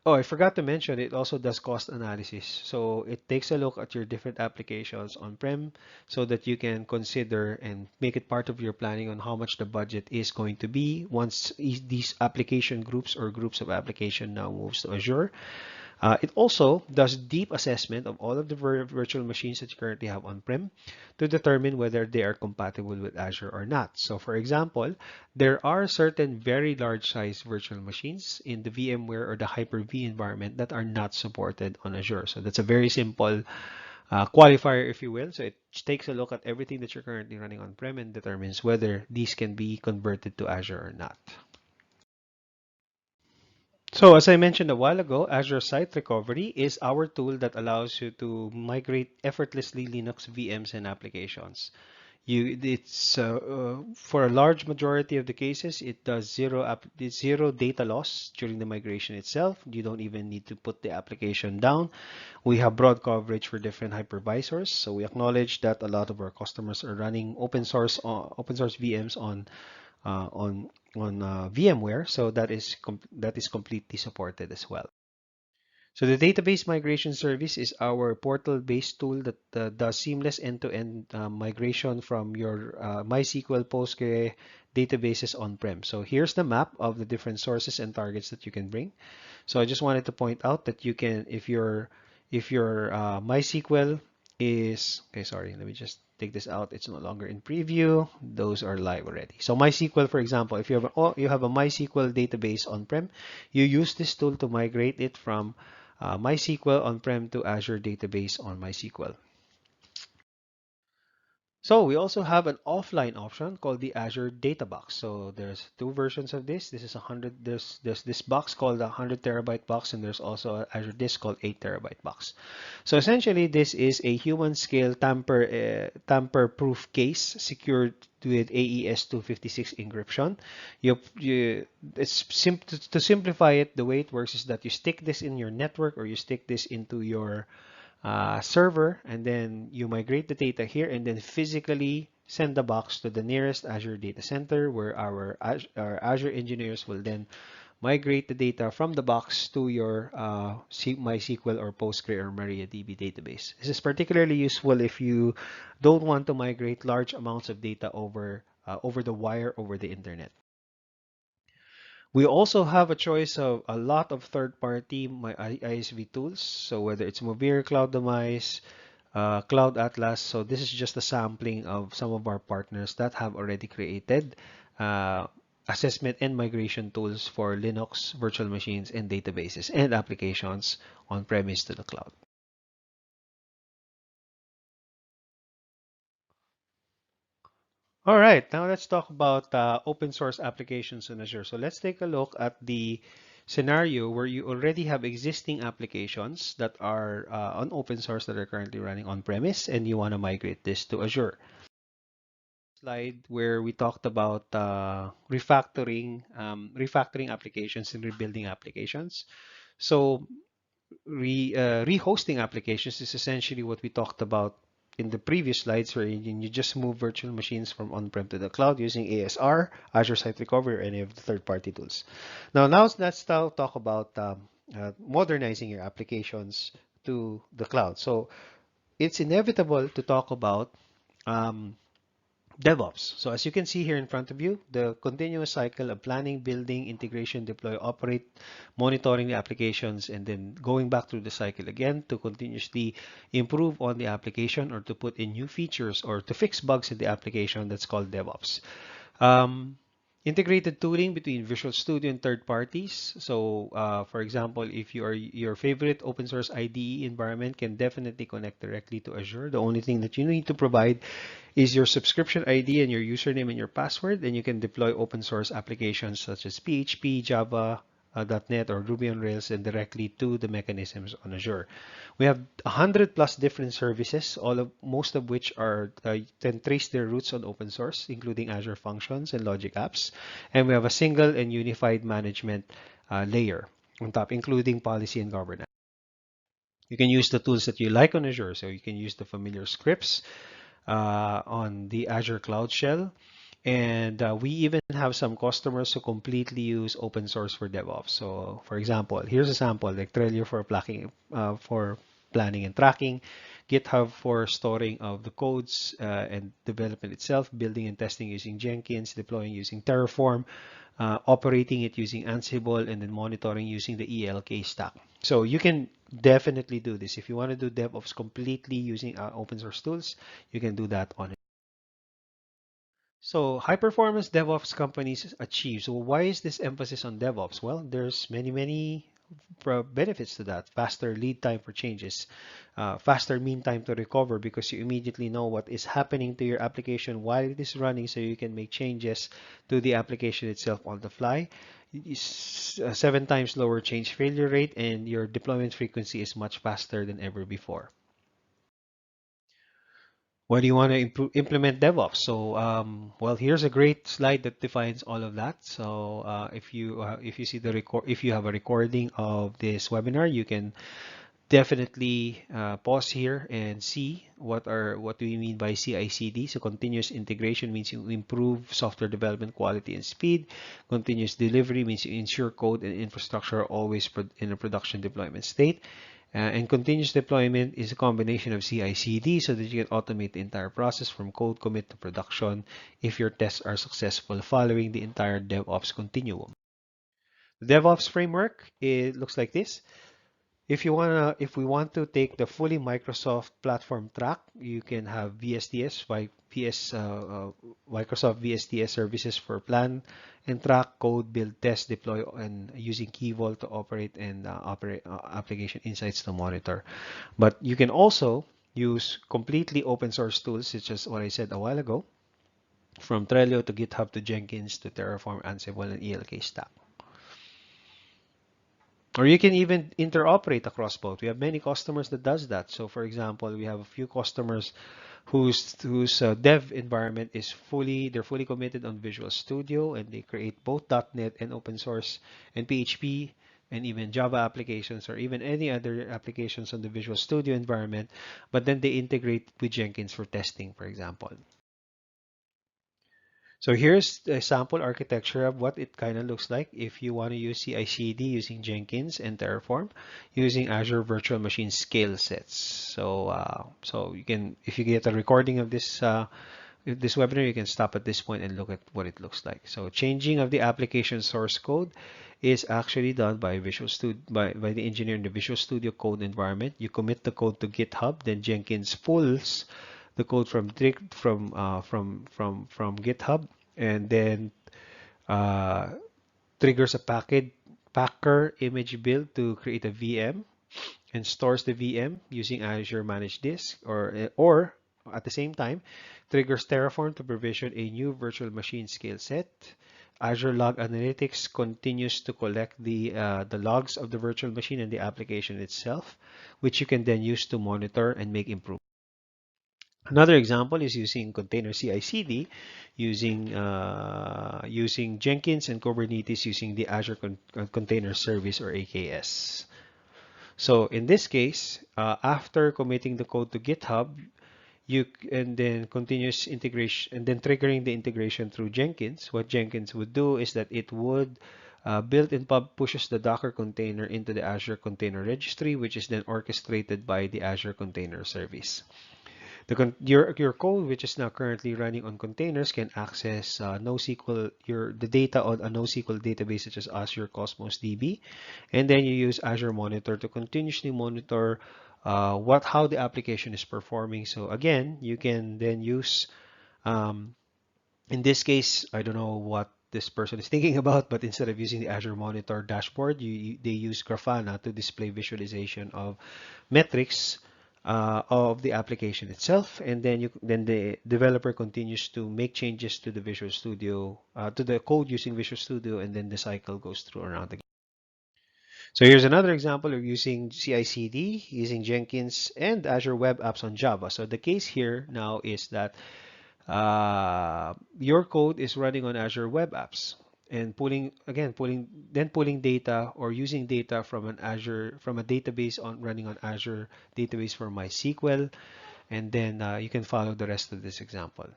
Oh, I forgot to mention, it also does cost analysis. So it takes a look at your different applications on-prem so that you can consider and make it part of your planning on how much the budget is going to be once these application groups or groups of application now moves to Azure. It also does deep assessment of all of the virtual machines that you currently have on-prem to determine whether they are compatible with Azure or not. So for example, there are certain very large size virtual machines in the VMware or the Hyper-V environment that are not supported on Azure. So that's a very simple qualifier, if you will. So it takes a look at everything that you're currently running on-prem and determines whether these can be converted to Azure or not. So as I mentioned a while ago, Azure Site Recovery is our tool that allows you to migrate effortlessly Linux VMs and applications. For a large majority of the cases, it does zero data loss during the migration itself. You don't even need to put the application down. We have broad coverage for different hypervisors. So we acknowledge that a lot of our customers are running open source VMs on VMware, so that is completely supported as well. So the database migration service is our portal-based tool that does seamless end-to-end migration from your MySQL, Postgre databases on-prem. So here's the map of the different sources and targets that you can bring. So I just wanted to point out that you can, if your MySQL is, okay, sorry, let me just take this out. It's no longer in preview. Those are live already. So MySQL, for example, if you have a MySQL database on-prem, you use this tool to migrate it from MySQL on-prem to Azure database on MySQL. So we also have an offline option called the Azure Data Box. So there's two versions of this. This is 100. There's this box called the 100 terabyte box, and there's also an Azure disk called 8 terabyte box. So essentially, this is a human scale tamper-proof case secured with AES 256 encryption. To simplify it, the way it works is that you stick this in your network or you stick this into your server, and then you migrate the data here and then physically send the box to the nearest Azure data center where our Azure engineers will then migrate the data from the box to your MySQL or Postgre or MariaDB database. This is particularly useful if you don't want to migrate large amounts of data over the wire over the internet. We also have a choice of a lot of third-party ISV tools. So whether it's Movir, Cloud Demise, Cloud Atlas. So this is just a sampling of some of our partners that have already created assessment and migration tools for Linux, virtual machines, and databases and applications on-premise to the cloud. All right, now let's talk about open source applications in Azure. So let's take a look at the scenario where you already have existing applications that are on open source that are currently running on premise and you want to migrate this to Azure. Slide where we talked about refactoring applications and rebuilding applications. So rehosting applications is essentially what we talked about in the previous slides, where you just move virtual machines from on-prem to the cloud using ASR, Azure Site Recovery, or any of the third-party tools. Now let's talk about modernizing your applications to the cloud. So it's inevitable to talk about um, DevOps. So as you can see here in front of you, the continuous cycle of planning, building, integration, deploy, operate, monitoring the applications, and then going back through the cycle again to continuously improve on the application or to put in new features or to fix bugs in the application. That's called DevOps. Um, Integrated tooling between Visual Studio and third parties. So, for example, if your favorite open source IDE environment can definitely connect directly to Azure. The only thing that you need to provide is your subscription ID and your username and your password, and you can deploy open source applications such as PHP, Java, .NET, or Ruby on Rails and directly to the mechanisms on Azure. We have 100 plus different services, most of which can trace their roots on open source, including Azure Functions and Logic Apps. And we have a single and unified management layer on top, including policy and governance. You can use the tools that you like on Azure. So you can use the familiar scripts on the Azure Cloud Shell. And we even have some customers who completely use open source for DevOps. So for example, here's a sample, like Trello for planning and tracking, GitHub for storing of the codes and development itself, building and testing using Jenkins, deploying using Terraform, operating it using Ansible, and then monitoring using the ELK stack. So you can definitely do this. If you want to do DevOps completely using open source tools, you can do that on it. So high performance DevOps companies achieve. So why is this emphasis on DevOps? Well, there's many benefits to that: faster lead time for changes, faster mean time to recover, because you immediately know what is happening to your application while it is running, so you can make changes to the application itself on the fly. 7 times lower change failure rate, and your deployment frequency is much faster than ever before. Why do you want to implement DevOps? So, well, here's a great slide that defines all of that. So, if you see the record, if you have a recording of this webinar, you can definitely pause here and see what do we mean by CI/CD. So, continuous integration means you improve software development quality and speed. Continuous delivery means you ensure code and infrastructure are always in a production deployment state. And continuous deployment is a combination of CI/CD so that you can automate the entire process from code commit to production if your tests are successful following the entire DevOps continuum. The DevOps framework, it looks like this. If we want to take the fully Microsoft platform track, you can have VSTS, Microsoft VSTS services for plan and track, code, build, test, deploy, and using Key Vault to operate, and operate application insights to monitor. But you can also use completely open source tools, such as what I said a while ago, from Trello to GitHub to Jenkins to Terraform, Ansible, and ELK stack. Or you can even interoperate across both. We have many customers that does that. So for example, we have a few customers whose dev environment is they're fully committed on Visual Studio, and they create both .NET and open source and PHP and even Java applications, or even any other applications on the Visual Studio environment, but then they integrate with Jenkins for testing, for example. So here's a sample architecture of what it kind of looks like if you want to use CI/CD using Jenkins and Terraform using Azure Virtual Machine scale sets. So you can, if you get a recording of this webinar, you can stop at this point and look at what it looks like. So changing of the application source code is actually done by by the engineer in the Visual Studio code environment. You commit the code to GitHub, then Jenkins pulls the code from GitHub, and then uh, triggers a packer image build to create a VM, and stores the VM using Azure Managed Disk, or at the same time triggers Terraform to provision a new virtual machine scale set. Azure Log Analytics continues to collect the logs of the virtual machine and the application itself, which you can then use to monitor and make improvements. Another example is using container CI/CD, using Jenkins and Kubernetes using the Azure Container Service, or AKS. So in this case, after committing the code to GitHub, and then continuous integration, and then triggering the integration through Jenkins, what Jenkins would do is that it would build and pushes the Docker container into the Azure Container Registry, which is then orchestrated by the Azure Container Service. Your code, which is now currently running on containers, can access NoSQL the data on a NoSQL database such as Azure Cosmos DB, and then you use Azure Monitor to continuously monitor how the application is performing. So again, you can then use in this case, I don't know what this person is thinking about, but instead of using the Azure Monitor dashboard, they use Grafana to display visualization of metrics of the application itself, and then the developer continues to make changes to the Visual Studio, to the code using Visual Studio, and then the cycle goes through around again. So here's another example of using CI/CD using Jenkins and Azure Web Apps on Java. So the case here now is that your code is running on Azure Web Apps, and pulling data, or using data from a database running on Azure database for MySQL, and then you can follow the rest of this example.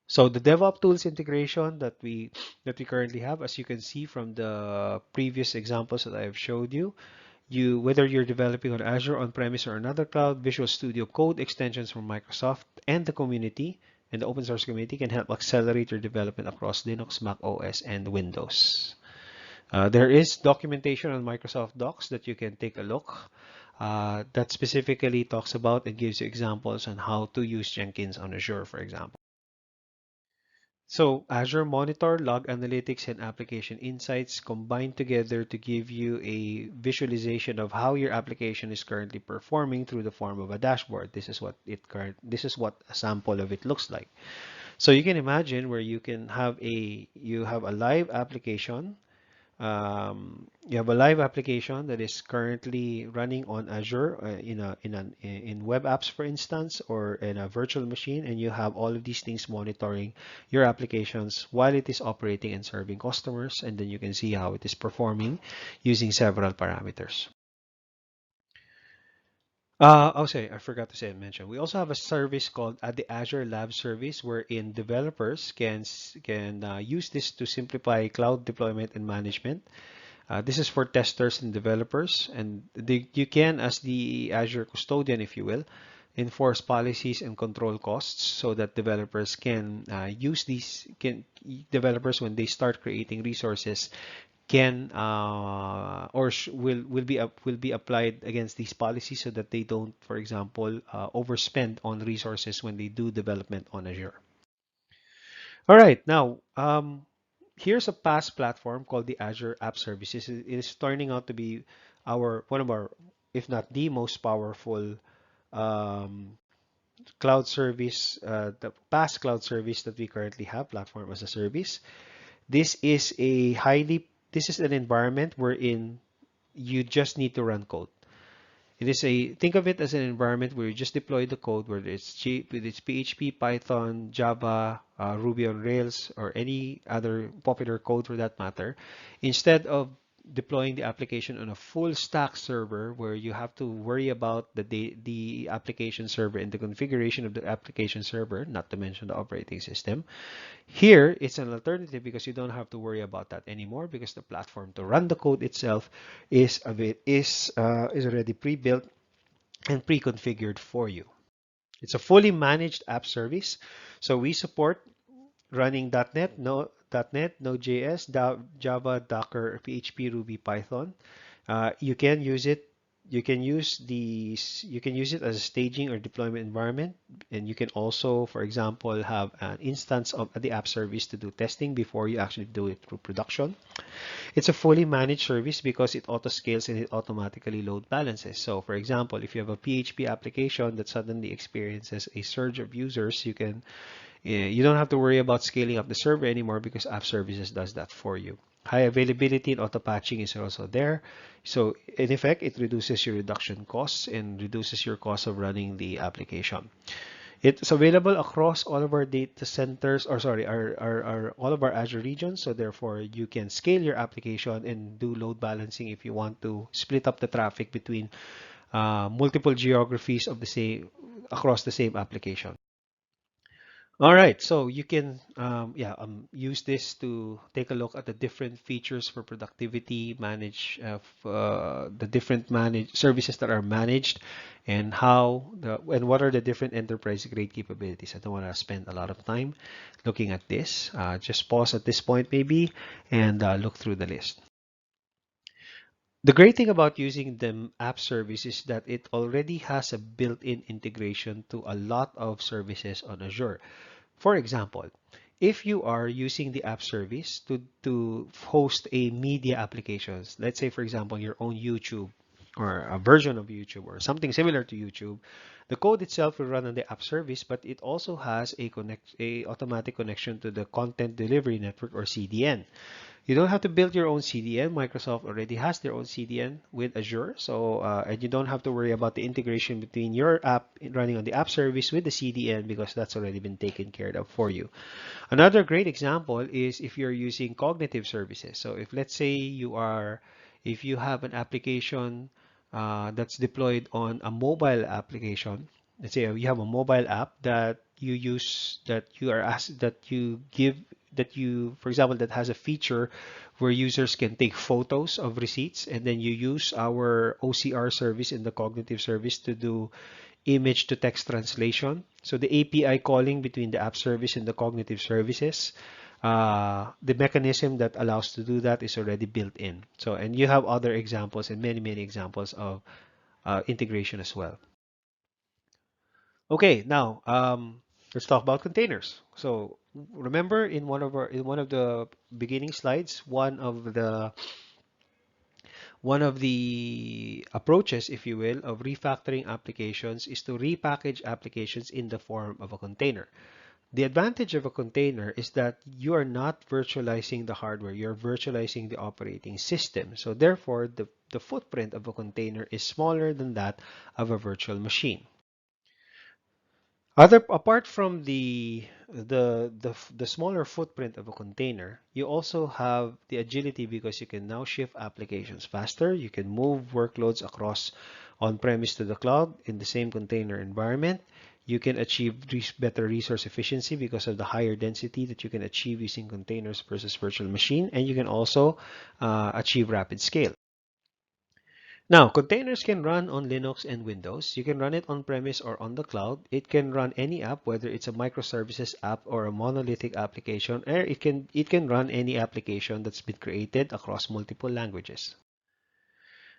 So the DevOps tools integration that we currently have, as you can see from the previous examples that I've showed you, whether you're developing on Azure on-premise or another cloud, Visual Studio Code extensions from Microsoft and the community and the open source community can help accelerate your development across Linux, Mac OS, and Windows. There is documentation on Microsoft Docs that you can take a look that specifically talks about and gives you examples on how to use Jenkins on Azure, for example. So Azure Monitor, Log Analytics, and Application Insights combine together to give you a visualization of how your application is currently performing through the form of a dashboard. This is what a sample of it looks like. So you can imagine where you have a live application. You have a live application that is currently running on Azure in web apps, for instance, or in a virtual machine, and you have all of these things monitoring your applications while it is operating and serving customers, and then you can see how it is performing using several parameters. Oh, sorry, I forgot to say and mention. We also have a service called the Azure Lab Service, wherein developers can use this to simplify cloud deployment and management. This is for testers and developers, and you can, as the Azure custodian, if you will, enforce policies and control costs so that developers can use these. Developers, when they start creating resources, can will be applied against these policies so that they don't, for example, overspend on resources when they do development on Azure. All right, now here's a PaaS platform called the Azure App Services. It is turning out to be one of our, if not the most powerful um, cloud service, the PaaS cloud service that we currently have, platform as a service. This is an environment wherein you just need to run code. Think of it as an environment where you just deploy the code, whether it's PHP, Python, Java, Ruby on Rails, or any other popular code for that matter, instead of deploying the application on a full stack server where you have to worry about the application server and the configuration of the application server, not to mention the operating system. Here, it's an alternative because you don't have to worry about that anymore, because the platform to run the code itself is already pre-built and pre-configured for you. It's a fully managed app service, so we support running .NET, Node.js, Java, Docker, PHP, Ruby, Python. You can use it. You can use it as a staging or deployment environment, and you can also, for example, have an instance of the app service to do testing before you actually do it through production. It's a fully managed service because it auto scales and it automatically load balances. So, for example, if you have a PHP application that suddenly experiences a surge of users, you don't have to worry about scaling up the server anymore because App Services does that for you. High availability and auto patching is also there. So in effect, it reduces your reduction costs and reduces your cost of running the application. It's available across all of our data centers, or sorry, all of our Azure regions. So therefore, you can scale your application and do load balancing if you want to split up the traffic between multiple geographies of the same across the same application. All right, so you can use this to take a look at the different features for productivity, manage the different managed services that are managed, and what are the different enterprise grade capabilities. I don't want to spend a lot of time looking at this. Just pause at this point maybe and look through the list. The great thing about using the app service is that it already has a built-in integration to a lot of services on Azure. For example, if you are using the app service to host a media applications, let's say, for example, your own YouTube or a version of YouTube or something similar to YouTube, the code itself will run on the app service, but it also has a automatic connection to the content delivery network, or CDN. You don't have to build your own CDN. Microsoft already has their own CDN with Azure. So, and you don't have to worry about the integration between your app running on the app service with the CDN, because that's already been taken care of for you. Another great example is if you're using cognitive services. So if, let's say, if you have an application that's deployed on a mobile application, let's say you have a mobile app that you use, that you are asked, that you give, that you, for example, that has a feature where users can take photos of receipts, and then you use our OCR service in the cognitive service to do image to text translation. So the API calling between the app service and the cognitive services, the mechanism that allows to do that is already built in. So, and you have other examples and many, many examples of integration as well. Okay, now let's talk about containers. So remember in one of the beginning slides, one of the approaches, if you will, of refactoring applications is to repackage applications in the form of a container. The advantage of a container is that you are not virtualizing the hardware, you're virtualizing the operating system. So therefore, the footprint of a container is smaller than that of a virtual machine. Apart from the smaller footprint of a container, you also have the agility because you can now shift applications faster. You can move workloads across on-premise to the cloud in the same container environment. You can achieve better resource efficiency because of the higher density that you can achieve using containers versus virtual machine, and you can also achieve rapid scale. Now, containers can run on Linux and Windows. You can run it on-premise or on the cloud. It can run any app, whether it's a microservices app or a monolithic application, or it can run any application that's been created across multiple languages.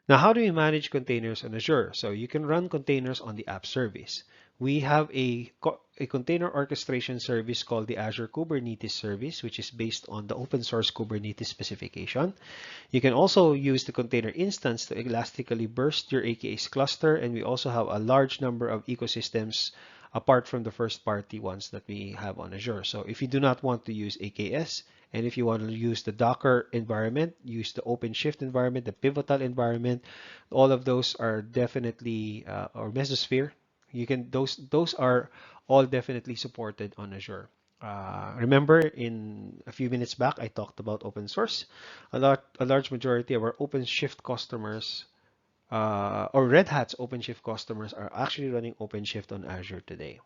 Now, how do we manage containers on Azure? So you can run containers on the app service. We have a container orchestration service called the Azure Kubernetes Service, which is based on the open source Kubernetes specification. You can also use the container instance to elastically burst your AKS cluster, and we also have a large number of ecosystems apart from the first party ones that we have on Azure. So if you do not want to use AKS, and if you want to use the Docker environment, use the OpenShift environment, the Pivotal environment, all of those are definitely, or Mesosphere, those are all definitely supported on Azure. Remember, in a few minutes back, I talked about open source. A large majority of our OpenShift customers, or Red Hat's OpenShift customers, are actually running OpenShift on Azure today.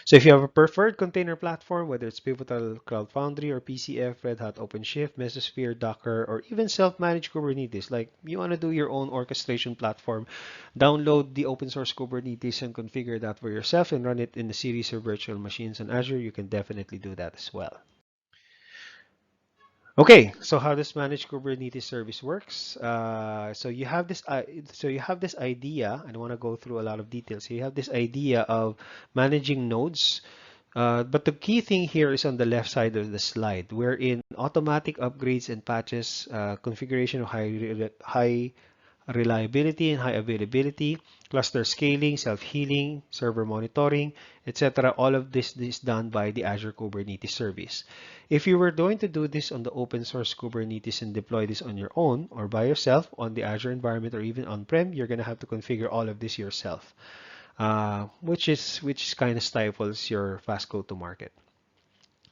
So if you have a preferred container platform, whether it's Pivotal, Cloud Foundry, or PCF, Red Hat OpenShift, Mesosphere, Docker, or even self-managed Kubernetes, like you want to do your own orchestration platform, download the open source Kubernetes and configure that for yourself and run it in a series of virtual machines on Azure, you can definitely do that as well. Okay, so how does managed Kubernetes service works? So you have this idea. I don't want to go through a lot of details. You have this idea of managing nodes, but the key thing here is on the left side of the slide, wherein automatic upgrades and patches, configuration of high reliability and high availability, cluster scaling, self-healing, server monitoring, etc. All of this is done by the Azure Kubernetes service. If you were going to do this on the open source Kubernetes and deploy this on your own or by yourself on the Azure environment or even on-prem, you're going to have to configure all of this yourself, which kind of stifles your fast go to market.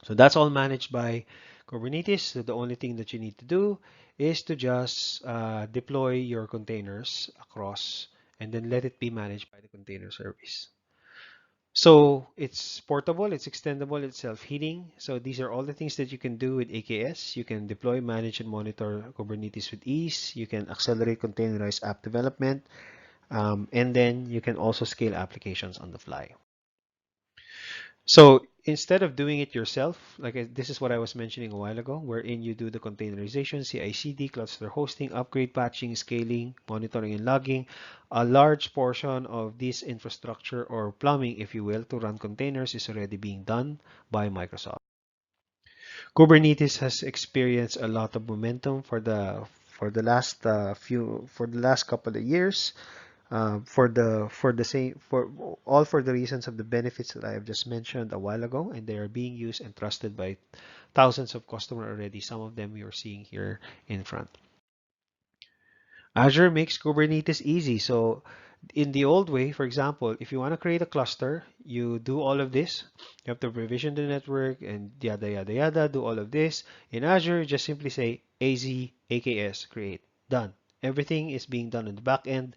So that's all managed by Kubernetes. So the only thing that you need to do is to just deploy your containers across and then let it be managed by the container service. So it's portable, it's extendable, it's self-healing. So these are all the things that you can do with AKS. You can deploy, manage, and monitor Kubernetes with ease. You can accelerate containerized app development. And then you can also scale applications on the fly. So instead of doing it yourself, this is what I was mentioning a while ago, wherein you do the containerization, CI/CD, cluster hosting, upgrade, patching, scaling, monitoring, and logging. A large portion of this infrastructure or plumbing, if you will, to run containers is already being done by Microsoft. Kubernetes has experienced a lot of momentum for the last couple of years. For the reasons of the benefits that I have just mentioned a while ago, and they are being used and trusted by thousands of customers already. Some of them we are seeing here in front. Azure makes Kubernetes easy. So in the old way, for example, if you want to create a cluster, you do all of this. You have to provision the network and yada yada yada, do all of this. In Azure, you just simply say AZ AKS create. Done. Everything is being done on the back end.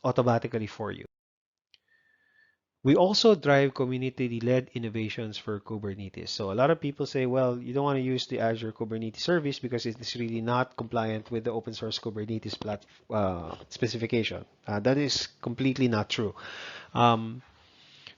Automatically for you. We also drive community-led innovations for Kubernetes. So a lot of people say, well, you don't want to use the Azure Kubernetes service because it's really not compliant with the open source Kubernetes specification. That is completely not true. Um,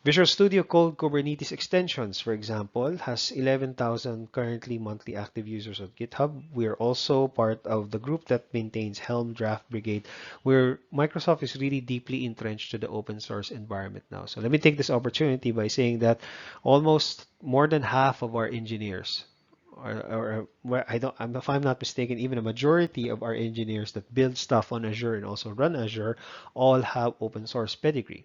Visual Studio Code Kubernetes extensions, for example, has 11,000 currently monthly active users on GitHub. We are also part of the group that maintains Helm Draft Brigade, where Microsoft is really deeply entrenched to the open source environment now. So let me take this opportunity by saying that almost more than half of our engineers, if I'm not mistaken, even a majority of our engineers that build stuff on Azure and also run Azure, all have open source pedigree.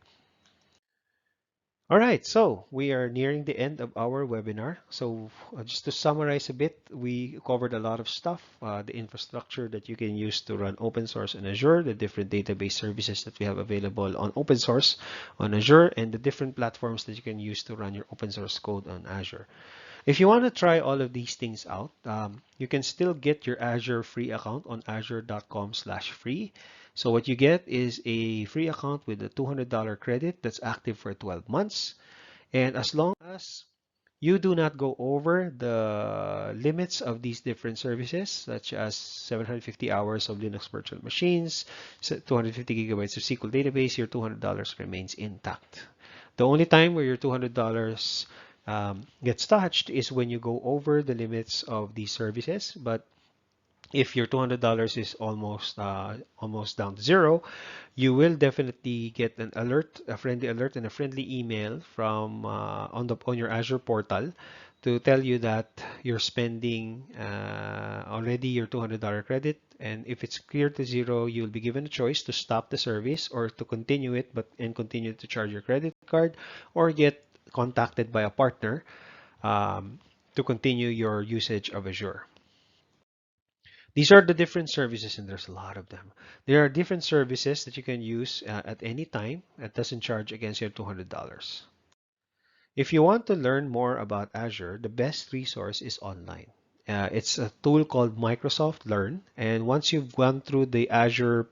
All right, so we are nearing the end of our webinar. So just to summarize a bit, we covered a lot of stuff, the infrastructure that you can use to run open source in Azure, the different database services that we have available on open source on Azure, and the different platforms that you can use to run your open source code on Azure. If you want to try all of these things out, you can still get your Azure free account on azure.com/free. So what you get is a free account with a $200 credit that's active for 12 months. And as long as you do not go over the limits of these different services, such as 750 hours of Linux virtual machines, 250 gigabytes of SQL database, your $200 remains intact. The only time where your $200 gets touched is when you go over the limits of these services. But if your $200 is almost down to zero, you will definitely get an alert, a friendly alert, and a friendly email from on your Azure portal to tell you that you're spending already your $200 credit. And if it's clear to zero, you'll be given a choice to stop the service or to continue it, and continue to charge your credit card, or get contacted by a partner to continue your usage of Azure. These are the different services, and there's a lot of them. There are different services that you can use at any time that doesn't charge against your $200. If you want to learn more about Azure, the best resource is online. It's a tool called Microsoft Learn, and once you've gone through the Azure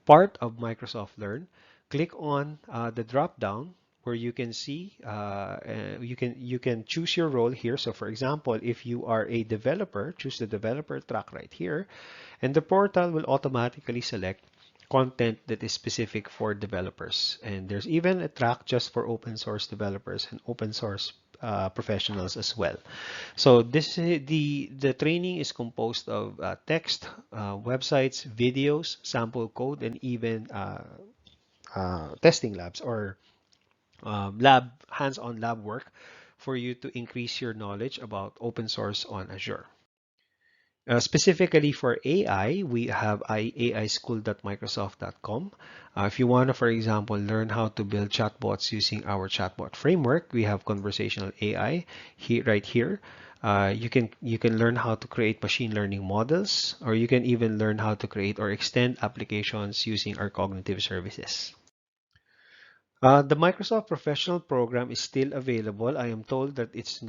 part of Microsoft Learn, click on the drop down where you can see you can choose your role here. So for example, if you are a developer, choose the developer track right here, and the portal will automatically select content that is specific for developers. And there's even a track just for open source developers and open source professionals as well. So the training is composed of text, websites, videos, sample code, and even testing labs or hands-on lab work for you to increase your knowledge about open source on Azure. Specifically for AI, we have aischool.microsoft.com. If you want to, for example, learn how to build chatbots using our chatbot framework, we have conversational AI right here. You can learn how to create machine learning models, or you can even learn how to create or extend applications using our cognitive services. The Microsoft Professional Program is still available. I am told that it's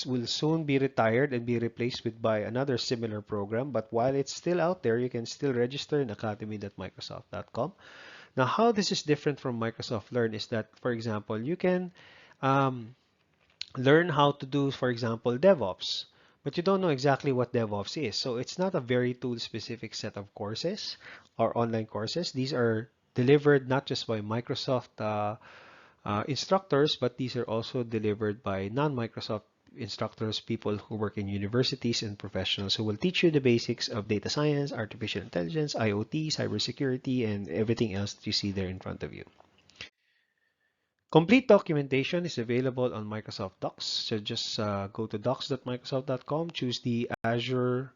will soon be retired and be replaced by another similar program. But while it's still out there, you can still register in academy.microsoft.com. Now, how this is different from Microsoft Learn is that, for example, you can um, learn how to do, for example, DevOps, but you don't know exactly what DevOps is. So it's not a very tool-specific set of courses or online courses. These are delivered not just by Microsoft instructors, but these are also delivered by non-Microsoft instructors, people who work in universities and professionals who will teach you the basics of data science, artificial intelligence, IoT, cybersecurity, and everything else that you see there in front of you. Complete documentation is available on Microsoft Docs. So just go to docs.microsoft.com, choose the Azure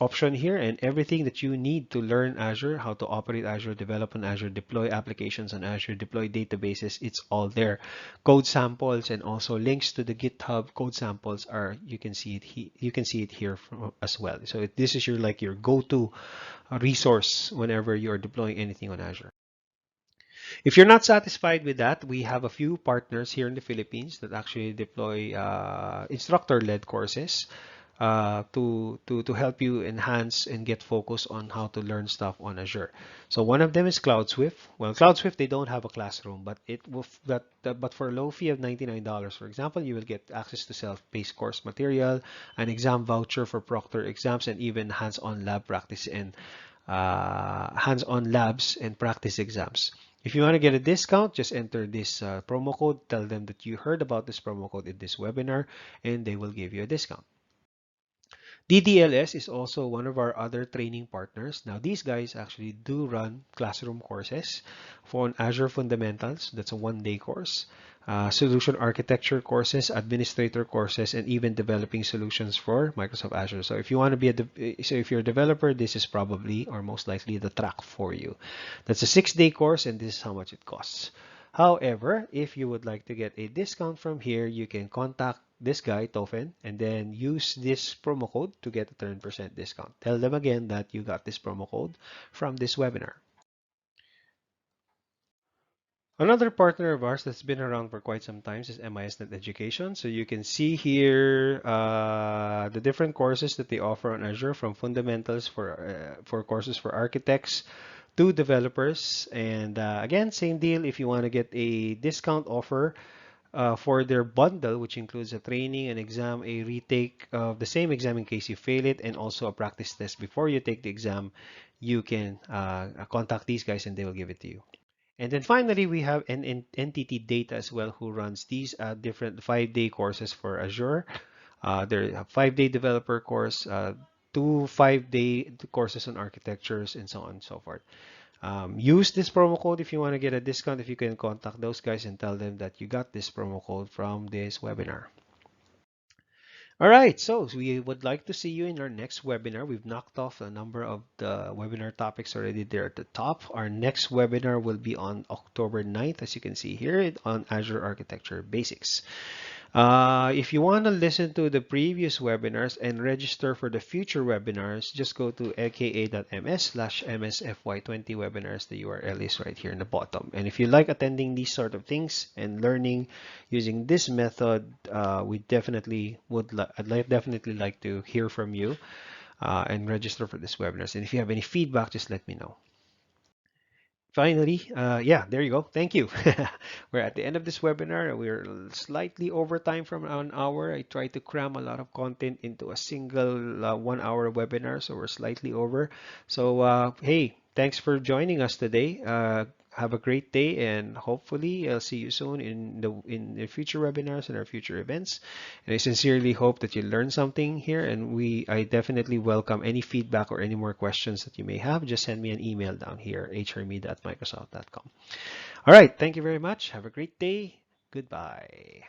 option here, and everything that you need to learn Azure, how to operate Azure, develop on Azure, deploy applications on Azure, deploy databases, it's all there. Code samples and also links to the GitHub code samples are you can see it here as well. So this is your go-to resource whenever you're deploying anything on Azure. If you're not satisfied with that, we have a few partners here in the Philippines that actually deploy instructor-led courses to help you enhance and get focus on how to learn stuff on Azure. So one of them is CloudSwift. Well, CloudSwift, they don't have a classroom, but but for a low fee of $99, for example, you will get access to self-paced course material, an exam voucher for proctor exams, and even hands-on lab practice and hands-on labs and practice exams. If you want to get a discount, just enter this promo code. Tell them that you heard about this promo code in this webinar, and they will give you a discount. DDLS is also one of our other training partners. Now, these guys actually do run classroom courses for Azure Fundamentals. That's a one-day course. Solution architecture courses, administrator courses, and even developing solutions for Microsoft Azure. So if you want to be so if you're a developer, this is probably or most likely the track for you. That's a 6-day course, and this is how much it costs. However, if you would like to get a discount from here, you can contact this guy, Tofen, and then use this promo code to get a 10% discount. Tell them again that you got this promo code from this webinar. Another partner of ours that's been around for quite some time is MISnet Education. So you can see here the different courses that they offer on Azure, from fundamentals for courses for architects to developers. And again, same deal. If you want to get a discount offer for their bundle, which includes a training, an exam, a retake of the same exam in case you fail it, and also a practice test before you take the exam, you can contact these guys and they will give it to you. And then finally, we have an entity data as well, who runs these different 5-day courses for Azure. There are 5-day developer course, 2 5-day courses on architectures, and so on and so forth. Use this promo code if you want to get a discount. If you can contact those guys and tell them that you got this promo code from this webinar. All right, so we would like to see you in our next webinar. We've knocked off a number of the webinar topics already there at the top. Our next webinar will be on October 9th, as you can see here, on Azure Architecture Basics. If you want to listen to the previous webinars and register for the future webinars, just go to lka.ms/msfy20 webinars. The URL is right here in the bottom. And if you like attending these sort of things and learning using this method, we definitely I'd definitely like to hear from you and register for this webinars. And if you have any feedback, just let me know. Finally, yeah, there you go. Thank you. We're at the end of this webinar. We're slightly over time from an hour. I tried to cram a lot of content into a single 1-hour webinar, so we're slightly over. So, hey, thanks for joining us today. Have a great day, and hopefully I'll see you soon in the future webinars and our future events. And I sincerely hope that you learned something here, and I definitely welcome any feedback or any more questions that you may have. Just send me an email down here, hrmedia@microsoft.com. All right, thank you very much. Have a great day. Goodbye.